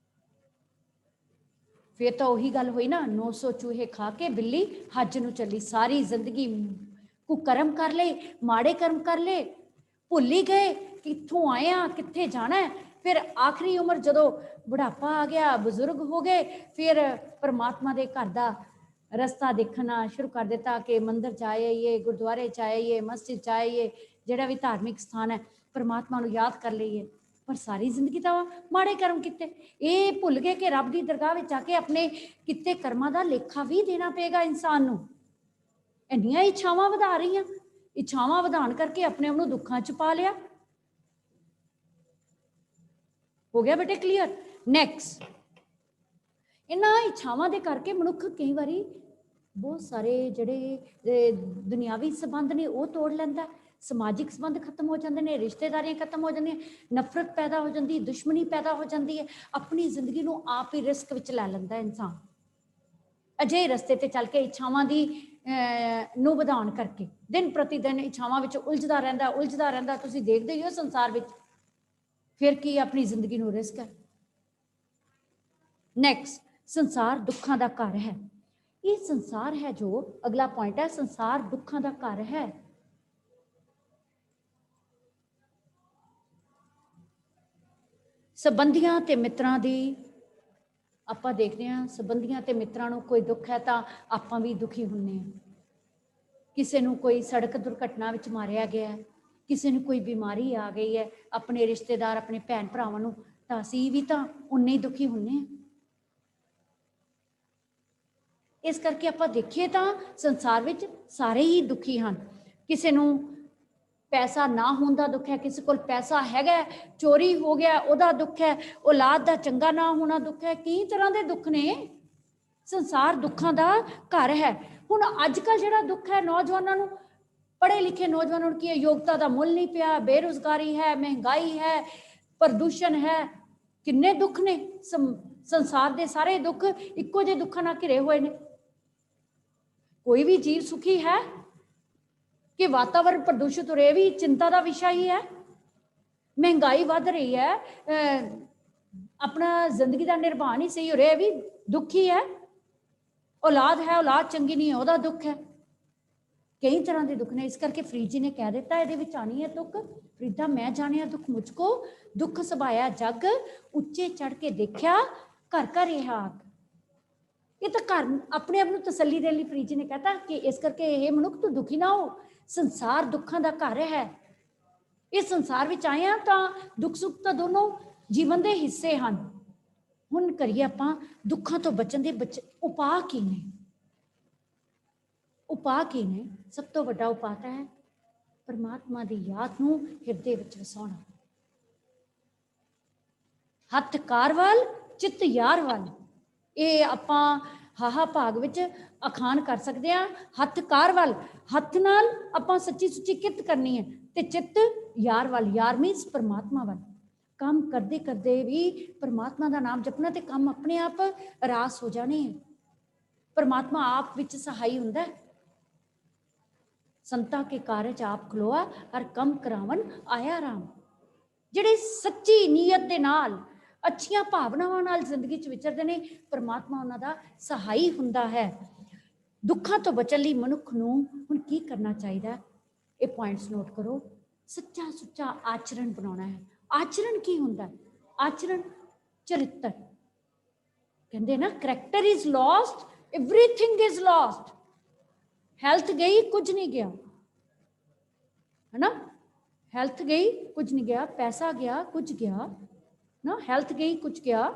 ਫਿਰ ਤਾਂ ਉਹੀ ਗੱਲ ਹੋਈ ਨਾ, 900 ਚੂਹੇ ਖਾ ਕੇ ਬਿੱਲੀ ਹੱਜ ਨੂੰ ਚੱਲੀ। ਸਾਰੀ ਜ਼ਿੰਦਗੀ ਕੁਕਰਮ ਕਰ ਲਏ, ਮਾੜੇ ਕਰਮ ਕਰ ਲਏ, ਭੁੱਲ ਹੀ ਗਏ ਕਿੱਥੋਂ ਆਏ ਆ, ਕਿੱਥੇ ਜਾਣਾ ਹੈ। ਫਿਰ ਆਖਰੀ ਉਮਰ ਜਦੋਂ ਬੁਢਾਪਾ ਆ ਗਿਆ, ਬਜ਼ੁਰਗ ਹੋ ਗਏ, ਫਿਰ ਪਰਮਾਤਮਾ ਦੇ ਘਰ ਦਾ ਰਸਤਾ ਦੇਖਣਾ ਸ਼ੁਰੂ ਕਰ ਦਿੱਤਾ ਕਿ ਮੰਦਿਰ 'ਚ ਆਈਏ, ਗੁਰਦੁਆਰੇ 'ਚ ਆਈਏ, ਮਸਜਿਦ 'ਚ ਆਈਏ, ਜਿਹੜਾ ਵੀ ਧਾਰਮਿਕ ਸਥਾਨ ਹੈ, ਪਰਮਾਤਮਾ ਨੂੰ ਯਾਦ ਕਰ ਲਈਏ। ਪਰ ਸਾਰੀ ਜ਼ਿੰਦਗੀ ਤਾਂ ਮਾੜੇ ਕਰਮ ਕੀਤੇ। ਇਹ ਭੁੱਲ ਗਏ ਕਿ ਰੱਬ ਦੀ ਦਰਗਾਹ ਵਿੱਚ ਆ ਕੇ ਆਪਣੇ ਕੀਤੇ ਕਰਮਾਂ ਦਾ ਲੇਖਾ ਵੀ ਦੇਣਾ ਪਏਗਾ ਇਨਸਾਨ ਨੂੰ। ਇੰਨੀਆਂ ਇੱਛਾਵਾਂ ਵਧਾ ਰਹੀਆਂ, ਇੱਛਾਵਾਂ ਵਧਾਉਣ ਕਰਕੇ ਆਪਣੇ ਆਪ ਨੂੰ ਦੁੱਖਾਂ 'ਚ ਪਾ ਲਿਆ। ਹੋ ਗਿਆ ਬੇਟੇ ਕਲੀਅਰ? ਨੈਕਸਟ, ਇਹਨਾਂ ਇੱਛਾਵਾਂ ਦੇ ਕਰਕੇ ਮਨੁੱਖ ਕਈ ਵਾਰੀ ਬਹੁਤ ਸਾਰੇ ਜਿਹੜੇ ਦੁਨਿਆਵੀ ਸੰਬੰਧ ਨੇ ਉਹ ਤੋੜ ਲੈਂਦਾ, ਸਮਾਜਿਕ ਸੰਬੰਧ ਖਤਮ ਹੋ ਜਾਂਦੇ ਨੇ, ਰਿਸ਼ਤੇਦਾਰੀਆਂ ਖਤਮ ਹੋ ਜਾਂਦੀਆਂ, ਨਫ਼ਰਤ ਪੈਦਾ ਹੋ ਜਾਂਦੀ, ਦੁਸ਼ਮਣੀ ਪੈਦਾ ਹੋ ਜਾਂਦੀ ਹੈ। ਆਪਣੀ ਜ਼ਿੰਦਗੀ ਨੂੰ ਆਪ ਹੀ ਰਿਸਕ ਵਿੱਚ ਲੈ ਲੈਂਦਾ ਇਨਸਾਨ, ਅਜਿਹੇ ਰਸਤੇ ਤੇ ਚੱਲ ਕੇ ਇੱਛਾਵਾਂ ਦੀ ਨੂੰ ਵਧਾਉਣ ਕਰਕੇ ਦਿਨ ਪ੍ਰਤੀ ਦਿਨ ਇੱਛਾਵਾਂ ਵਿੱਚ ਉਲਝਦਾ ਰਹਿੰਦਾ। ਤੁਸੀਂ ਦੇਖਦੇ ਹੀ ਹੋ ਸੰਸਾਰ ਵਿੱਚ, ਫਿਰ ਕੀ ਆਪਣੀ ਜ਼ਿੰਦਗੀ ਨੂੰ ਰਿਸਕ ਹੈ। ਨੈਕਸਟ, ਸੰਸਾਰ ਦੁੱਖਾਂ ਦਾ ਘਰ ਹੈ। ਇਹ ਸੰਸਾਰ ਹੈ ਜੋ ਅਗਲਾ ਪੁਆਇੰਟ ਹੈ, ਸੰਸਾਰ ਦੁੱਖਾਂ ਦਾ ਘਰ ਹੈ। ਸੰਬੰਧੀਆਂ ਤੇ ਮਿੱਤਰਾਂ ਦੀ ਆਪਾਂ ਦੇਖਦੇ ਹਾਂ, ਸੰਬੰਧੀਆਂ ਤੇ ਮਿੱਤਰਾਂ ਨੂੰ ਕੋਈ ਦੁੱਖ ਹੈ ਤਾਂ ਆਪਾਂ ਵੀ ਦੁਖੀ ਹੁੰਦੇ ਹਾਂ। ਕਿਸੇ ਨੂੰ ਕੋਈ ਸੜਕ ਦੁਰਘਟਨਾ ਵਿੱਚ ਮਾਰਿਆ ਗਿਆ ਹੈ, ਕਿਸੇ ਨੂੰ ਕੋਈ ਬਿਮਾਰੀ ਆ ਗਈ ਹੈ, ਆਪਣੇ ਰਿਸ਼ਤੇਦਾਰ, ਆਪਣੇ ਭੈਣ ਭਰਾਵਾਂ ਨੂੰ, ਤਾਂ ਅਸੀਂ ਵੀ ਤਾਂ ਉਨੇ ਹੀ ਦੁਖੀ ਹੁੰਦੇ ਹਾਂ। ਇਸ ਕਰਕੇ ਆਪਾਂ ਦੇਖੀਏ ਤਾਂ ਸੰਸਾਰ ਵਿੱਚ ਸਾਰੇ ਹੀ ਦੁਖੀ ਹਨ। ਕਿਸੇ ਨੂੰ ਪੈਸਾ ਨਾ ਹੋਣ ਦਾ ਦੁੱਖ ਹੈ, ਕਿਸੇ ਕੋਲ ਪੈਸਾ ਹੈਗਾ ਚੋਰੀ ਹੋ ਗਿਆ ਉਹਦਾ ਦੁੱਖ ਹੈ, ਔਲਾਦ ਦਾ ਚੰਗਾ ਨਾ ਹੋਣਾ ਦੁੱਖ ਹੈ, ਕਈ ਤਰ੍ਹਾਂ ਦੇ ਦੁੱਖ ਨੇ। ਸੰਸਾਰ ਦੁੱਖਾਂ ਦਾ ਘਰ ਹੈ। ਹੁਣ ਅੱਜ ਕੱਲ੍ਹ ਜਿਹੜਾ ਦੁੱਖ ਹੈ ਨੌਜਵਾਨਾਂ ਨੂੰ, ਪੜ੍ਹੇ ਲਿਖੇ ਨੌਜਵਾਨਾਂ ਨੂੰ ਕੀ ਹੈ, ਯੋਗਤਾ ਦਾ ਮੁੱਲ ਨਹੀਂ ਪਿਆ, ਬੇਰੁਜ਼ਗਾਰੀ ਹੈ, ਮਹਿੰਗਾਈ ਹੈ, ਪ੍ਰਦੂਸ਼ਣ ਹੈ, ਕਿੰਨੇ ਦੁੱਖ ਨੇ। ਸੰਸਾਰ ਦੇ ਸਾਰੇ ਦੁੱਖ ਇੱਕੋ ਜਿਹੇ ਦੁੱਖਾਂ ਨਾਲ ਘਿਰੇ ਹੋਏ ਨੇ। ਕੋਈ ਵੀ ਜੀਵ ਸੁਖੀ ਹੈ ਕਿ ਵਾਤਾਵਰਨ ਪ੍ਰਦੂਸ਼ਿਤ ਹੋ ਰਿਹਾ, ਵੀ ਚਿੰਤਾ ਦਾ ਵਿਸ਼ਾ ਹੀ ਹੈ। ਮਹਿੰਗਾਈ ਵੱਧ ਰਹੀ ਹੈ, ਆਪਣਾ ਜ਼ਿੰਦਗੀ ਦਾ ਨਿਰਵਾਹ ਨਹੀਂ ਸਹੀ ਹੋ ਰਿਹਾ, ਵੀ ਦੁੱਖੀ ਹੈ। ਔਲਾਦ ਹੈ, ਔਲਾਦ ਚੰਗੀ ਨਹੀਂ ਹੈ, ਉਹਦਾ ਦੁੱਖ ਹੈ। ਕਈ ਤਰ੍ਹਾਂ ਦੇ ਦੁੱਖ ਨੇ। ਇਸ ਕਰਕੇ ਫਰੀਦ ਜੀ ਨੇ ਕਹਿ ਦਿੱਤਾ, ਇਹਦੇ ਵਿੱਚ ਆਣੀ ਹੈ ਦੁੱਖ। ਫਰੀਦਾ ਮੈਂ ਜਾਣਿਆ ਦੁੱਖ ਮੁਝ ਕੋ, ਦੁੱਖ ਸਭਾਇਆ ਜਗ, ਉੱਚੇ ਚੜ ਕੇ ਦੇਖਿਆ ਘਰ ਘਰ ਇਹ ਆਗ। ਇਹ ਤਾਂ ਘਰ ਆਪਣੇ ਆਪ ਨੂੰ ਤਸੱਲੀ ਦੇਣ ਲਈ ਫਰੀਦ ਜੀ ਨੇ ਕਹਤਾ ਕਿ ਇਸ ਕਰਕੇ ਇਹ ਮਨੁੱਖ ਤੂੰ ਦੁਖੀ ਨਾ ਹੋ, ਸੰਸਾਰ ਦੁੱਖਾਂ ਦਾ ਘਰ ਹੈ। ਇਸ ਸੰਸਾਰ ਵਿੱਚ ਆਏ ਆ ਤਾਂ ਦੁੱਖ ਸੁੱਖ ਤਾਂ ਦੋਨੋਂ ਜੀਵਨ ਦੇ ਹਿੱਸੇ ਹਨ। ਹੁਣ ਕਰੀਏ ਆਪਾਂ ਦੁੱਖਾਂ ਤੋਂ ਬਚਣ ਦੇ ਉਪਾਅ ਕੀ ਨੇ। ਉਪਾਅ ਕੀ ਨੇ? ਸਭ ਤੋਂ ਵੱਡਾ ਉਪਾਅ ਤਾਂ ਹੈ ਪਰਮਾਤਮਾ ਦੀ ਯਾਦ ਨੂੰ ਹਿਰਦੇ ਵਿੱਚ ਵਸਾਉਣਾ। ਹੱਥ ਕਾਰ ਵੱਲ, ਚਿੱਤ ਯਾਰ ਵੱਲ, ਇਹ ਆਪਾਂ ਹਾਹਾ ਭਾਗ ਵਿੱਚ ਅਖਾਣ ਕਰ ਸਕਦੇ ਹਾਂ। ਹੱਥ ਕਾਰ ਵੱਲ, ਹੱਥ ਨਾਲ ਆਪਾਂ ਸੱਚੀ ਸੁੱਚੀ ਕਿਰਤ ਕਰਨੀ ਹੈ, ਤੇ ਚਿੱਤ ਯਾਰ ਵੱਲ, ਯਾਰ ਮੀਨਸ ਪਰਮਾਤਮਾ ਵੱਲ। ਕੰਮ ਕਰਦੇ ਕਰਦੇ ਵੀ ਪਰਮਾਤਮਾ ਦਾ ਨਾਮ ਜਪਣਾ ਤੇ ਕੰਮ ਆਪਣੇ ਆਪ ਰਾਸ ਹੋ ਜਾਣੇ ਹੈ। ਪਰਮਾਤਮਾ ਆਪ ਵਿੱਚ ਸਹਾਈ ਹੁੰਦਾ ਹੈ। ਸੰਤਾ ਕੇ ਕਾਰਜ ਆਪ ਖਲੋਆ, ਹਰ ਕੰਮ ਕਰਾਵਨ ਆਇਆ ਰਾਮ। ਜਿਹੜੇ ਸੱਚੀ ਨੀਅਤ ਦੇ ਨਾਲ, ਅੱਛੀਆਂ ਭਾਵਨਾਵਾਂ ਨਾਲ ਜ਼ਿੰਦਗੀ 'ਚ ਵਿਚਰਦੇ ਨੇ, ਪਰਮਾਤਮਾ ਉਹਨਾਂ ਦਾ ਸਹਾਈ ਹੁੰਦਾ ਹੈ। ਦੁੱਖਾਂ ਤੋਂ ਬਚਣ ਲਈ ਮਨੁੱਖ ਨੂੰ ਹੁਣ ਕੀ ਕਰਨਾ ਚਾਹੀਦਾ? ਇਹ ਪੁਆਇੰਟਸ ਨੋਟ ਕਰੋ। ਸੱਚਾ ਸੁੱਚਾ ਆਚਰਣ ਬਣਾਉਣਾ ਹੈ। ਆਚਰਣ ਕੀ ਹੁੰਦਾ? ਆਚਰਣ ਚਰਿੱਤਰ। ਕਹਿੰਦੇ ਨਾ, character is lost, everything is lost. Health ਗਈ, ਕੁਝ ਨਹੀਂ ਗਿਆ, ਹੈ ਨਾ। ਹੈਲਥ ਗਈ, ਕੁਝ ਨਹੀਂ ਗਿਆ। ਪੈਸਾ ਗਿਆ, ਕੁਝ ਗਿਆ ਨਾ। ਹੈਲਥ ਗਈ, ਕੁਝ ਗਿਆ।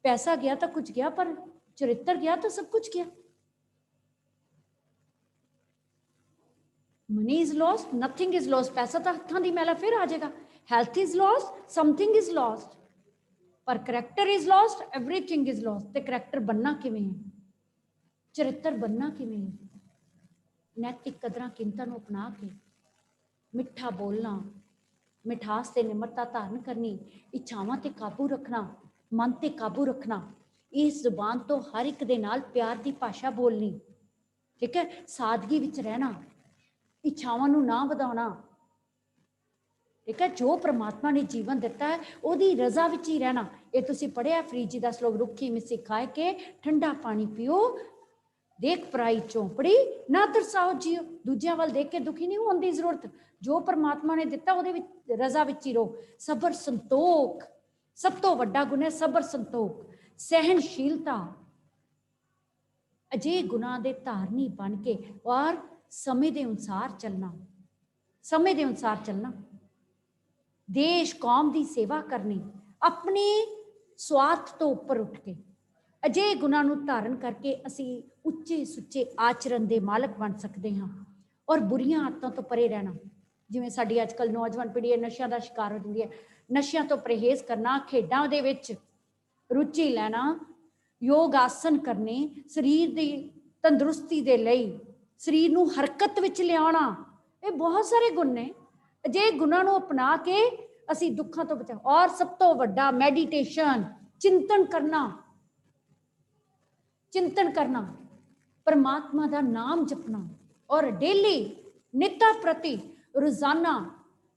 ਪੈਸਾ ਗਿਆ ਤਾਂ ਕੁਝ ਗਿਆ, ਪਰ ਚਰਿੱਤਰ ਗਿਆ ਤਾਂ ਸਭ ਕੁਝ ਗਿਆ। Money is lost, nothing is lost. ਪੈਸਾ ਤਾਂ ਹੱਥਾਂ ਦੀ ਮੈਲਾ ਫਿਰ ਆ ਜਾਏਗਾ। Health is lost, something is lost, ਪਰ character is lost, everything is lost. ਤੇ ਕਰੈਕਟਰ ਬਣਨਾ ਕਿਵੇਂ ਹੈ? ਚਰਿੱਤਰ ਬਣਨਾ ਕਿਵੇਂ ਹੈ? ਨੈਤਿਕ ਕਦਰਾਂ ਕੀਮਤਾਂ ਨੂੰ ਅਪਣਾ ਕੇ ਮਿੱਠਾ ਬੋਲਣਾ, ਮਿਠਾਸ ਤੇ ਨਿਮਰਤਾ ਧਾਰਨ ਕਰਨੀ, ਇੱਛਾਵਾਂ ਤੇ ਕਾਬੂ ਰੱਖਣਾ, ਮਨ ਤੇ ਕਾਬੂ ਰੱਖਣਾ, ਇਸ ਜ਼ੁਬਾਨ ਤੋਂ ਹਰ ਇੱਕ ਦੇ ਨਾਲ ਪਿਆਰ ਦੀ ਭਾਸ਼ਾ ਬੋਲਣੀ, ਠੀਕ ਹੈ। ਸਾਦਗੀ ਵਿੱਚ ਰਹਿਣਾ, ਇੱਛਾਵਾਂ ਨੂੰ ਨਾ ਵਧਾਉਣਾ, ਠੀਕ ਹੈ। ਜੋ ਪ੍ਰਮਾਤਮਾ ਨੇ ਜੀਵਨ ਦਿੱਤਾ ਹੈ ਉਹਦੀ ਰਜ਼ਾ ਵਿੱਚ ਹੀ ਰਹਿਣਾ। ਇਹ ਤੁਸੀਂ ਪੜ੍ਹਿਆ ਫਰੀਦ ਜੀ ਦਾ ਸ਼ਲੋਕ, ਰੁੱਖੀ ਮਿੱਸੀ ਖਾਏ ਕੇ ਠੰਡਾ ਪਾਣੀ ਪੀਓ, ਦੇਖ ਪਰਾਈ ਝੋਂਪੜੀ ਨਾ ਤਰਸਾਓ ਜੀਓ। ਦੂਜਿਆਂ ਵੱਲ ਦੇਖ ਕੇ ਦੁਖੀ ਨਹੀਂ ਹੋਣ ਦੀ ਜ਼ਰੂਰਤ। ਜੋ ਪਰਮਾਤਮਾ ਨੇ ਦਿੱਤਾ ਉਹਦੇ ਵਿੱਚ ਰਜ਼ਾ ਵਿੱਚ ਹੀ ਰਹੋ। ਸਬਰ ਸੰਤੋਖ, ਸਭ ਤੋਂ ਵੱਡਾ ਗੁਣ ਹੈ ਸਬਰ ਸੰਤੋਖ। ਸਹਿਨਸ਼ੀਲਤਾ, ਅਜਿਹੇ ਗੁਣਾਂ ਦੇ ਧਾਰਨੀ ਬਣ ਕੇ ਔਰ ਸਮੇਂ ਦੇ ਅਨੁਸਾਰ ਚੱਲਣਾ, ਸਮੇਂ ਦੇ ਅਨੁਸਾਰ ਚੱਲਣਾ। ਦੇਸ਼ ਕੌਮ ਦੀ ਸੇਵਾ ਕਰਨੀ, ਆਪਣੇ ਸਵਾਰਥ ਤੋਂ ਉੱਪਰ ਉੱਠ ਕੇ। ਅਜਿਹੇ ਗੁਣਾਂ ਨੂੰ ਧਾਰਨ ਕਰਕੇ ਅਸੀਂ ਉੱਚੇ ਸੁੱਚੇ ਆਚਰਣ ਦੇ ਮਾਲਕ ਬਣ ਸਕਦੇ ਹਾਂ ਔਰ ਬੁਰੀਆਂ ਆਦਤਾਂ ਤੋਂ ਪਰੇ ਰਹਿਣਾ। ਜਿਵੇਂ ਸਾਡੀ ਅੱਜ ਕੱਲ੍ਹ ਨੌਜਵਾਨ ਪੀੜ੍ਹੀ ਹੈ, ਨਸ਼ਿਆਂ ਦਾ ਸ਼ਿਕਾਰ ਹੋ ਜਾਂਦੀ ਹੈ। ਨਸ਼ਿਆਂ ਤੋਂ ਪਰਹੇਜ਼ ਕਰਨਾ, ਖੇਡਾਂ ਦੇ ਵਿੱਚ ਰੁਚੀ ਲੈਣਾ, ਯੋਗ ਆਸਨ ਕਰਨੇ, ਸਰੀਰ ਦੀ ਤੰਦਰੁਸਤੀ ਦੇ ਲਈ, ਸਰੀਰ ਨੂੰ ਹਰਕਤ ਵਿੱਚ ਲਿਆਉਣਾ, ਇਹ ਬਹੁਤ ਸਾਰੇ ਗੁਣ ਨੇ। ਅਜਿਹੇ ਗੁਣਾਂ ਨੂੰ ਅਪਣਾ ਕੇ ਅਸੀਂ ਦੁੱਖਾਂ ਤੋਂ ਬਚਾ। ਔਰ ਸਭ ਤੋਂ ਵੱਡਾ ਮੈਡੀਟੇਸ਼ਨ, ਚਿੰਤਨ ਕਰਨਾ, परमात्मा का नाम जपना और डेली नित्य प्रति रोजाना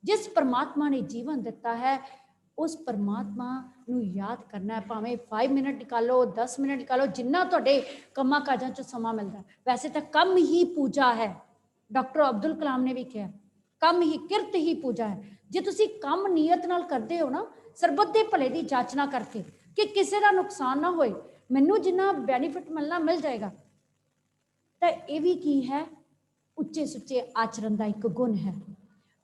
जिस परमात्मा ने जीवन दिता है उस परमात्मा नू याद करना है। भावें 5 मिनट निकालो, 10 मिनट निकालो, जिन्ना तुहाडे कम्मां काजां चों समा मिलदा। वैसे तो कम ही पूजा है, डॉक्टर अब्दुल कलाम ने भी कहा कम ही किरत ही पूजा है। जे तुसी कम नीयत नाल करदे हो ना, सरबत दे भले दी जाचना करके कि किसी का नुकसान ना होए, मैनू जिन्ना बेनीफिट मिलना मिल जाएगा, तो यह भी की है उच्चे सुच्चे आचरण का एक गुण है।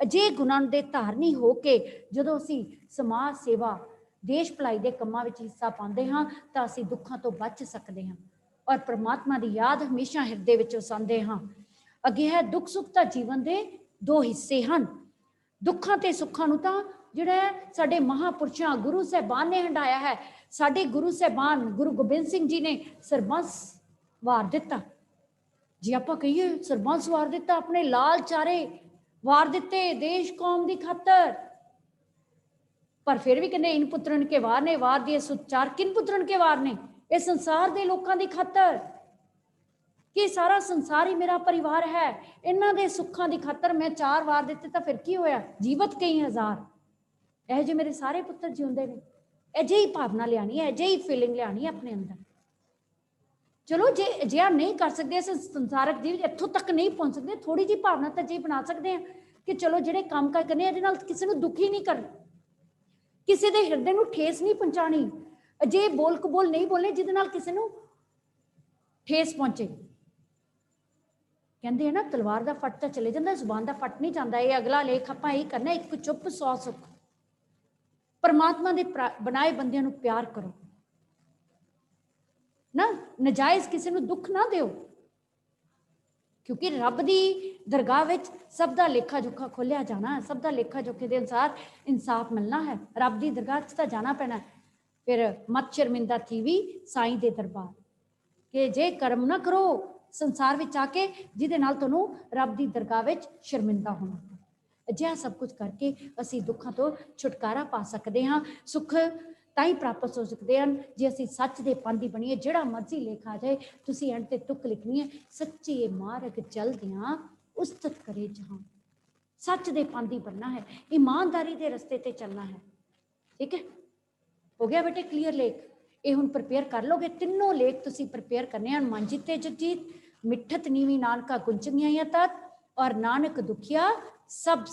अजे गुणां दे धारनी हो के जदों असीं समाज सेवा, देश भलाई के कामां विच हिस्सा पाते हाँ तो असीं दुखों तो बच सकते हैं और परमात्मा की याद हमेशा हिरदे विच वसांदे हाँ। अगे है दुख सुख तो जीवन के 2 हिस्से हैं। दुखों ते सुखों नूं तां जिहड़ा साडे महापुरुषां गुरु साहिबान ने हंडाया है। साडे गुरु साहिबान गुरु गोबिंद सिंह जी ने सरबंस वार दिता। जे आपां कहिए सरबंस वार दिता, अपने लाल चारे वार दिते देश कौम की खातर, पर फिर भी कहते इन पुत्रन के वार ने वार दिए सुचार। किन पुत्रन के वार ने? इस संसार के लोगों की खातर कि सारा संसार ही मेरा परिवार है, इन्हां दे सुखां की खातर मैं 4 वार दिते तो फिर की होया? जीवत कई हजार। यह जे मेरे सारे पुत्र जिउंदे ने, अजे ही भावना लियानी है, अजे ही फीलिंग लियानी है अपने अंदर। चलो जे अजिहा नहीं कर सकते, इस संसारक जीवन इत्थों तक नहीं पहुँच सकते, थोड़ी जी भावना तो अजे बना सकते हैं कि चलो जिहड़े काम काज करने इहदे नाल किसी नूं दुखी नहीं करना, किसी के हिरदे नूं ठेस नहीं पहुँचानी, अजे बोल कबोल नहीं बोलने जिहदे नाल किसी नूं ठेस पहुँचे। कहते हैं ना तलवार का फट तो चले जाता, जुबान का फट नहीं जाता। ये अगला लेख आपां यही करना, एक चुप 100 सुख। परमात्मा के बनाए बंदियां नूं प्यार करो ना, नजायज किसी नूं दुख ना दिओ, क्योंकि रब की दरगाह विच सब का लेखा जोखा खोलिया जाना है, सब का लेखा जोखे के अनुसार इंसाफ मिलना है। रब की दरगाह च तां जाना पैना। फिर मत शर्मिंदा थी भी साईं दे दरबार कि जे कर्म ना करो संसार विच आके जिहदे नाल तुहानूं रब की दरगाह विच शर्मिंदा होना। अजिहा सब कुछ करके असीं दुखों तो छुटकारा पा सकते हाँ, सुख ताई प्राप्त हो सकते हैं जे असीं सच दे पांधी बनीए। जिहड़ा मर्जी लेख आ जाए, तुसीं एंड ते तुक लिखनी है, सच्चे मार्ग चलदियां उस्तत करे जहां। सच दे पांधी बनना है, ईमानदारी के रस्ते ते चलना है। ठीक है, हो गया बेटे क्लीयर लेख? ये हुण प्रिपेयर कर लोगे, तीनों लेख तुसीं प्रिपेयर करने हैं। मनजीत ते जगजीत, मिठत नीवी नानका गुंजंगियां तत और नानक दुखिया सब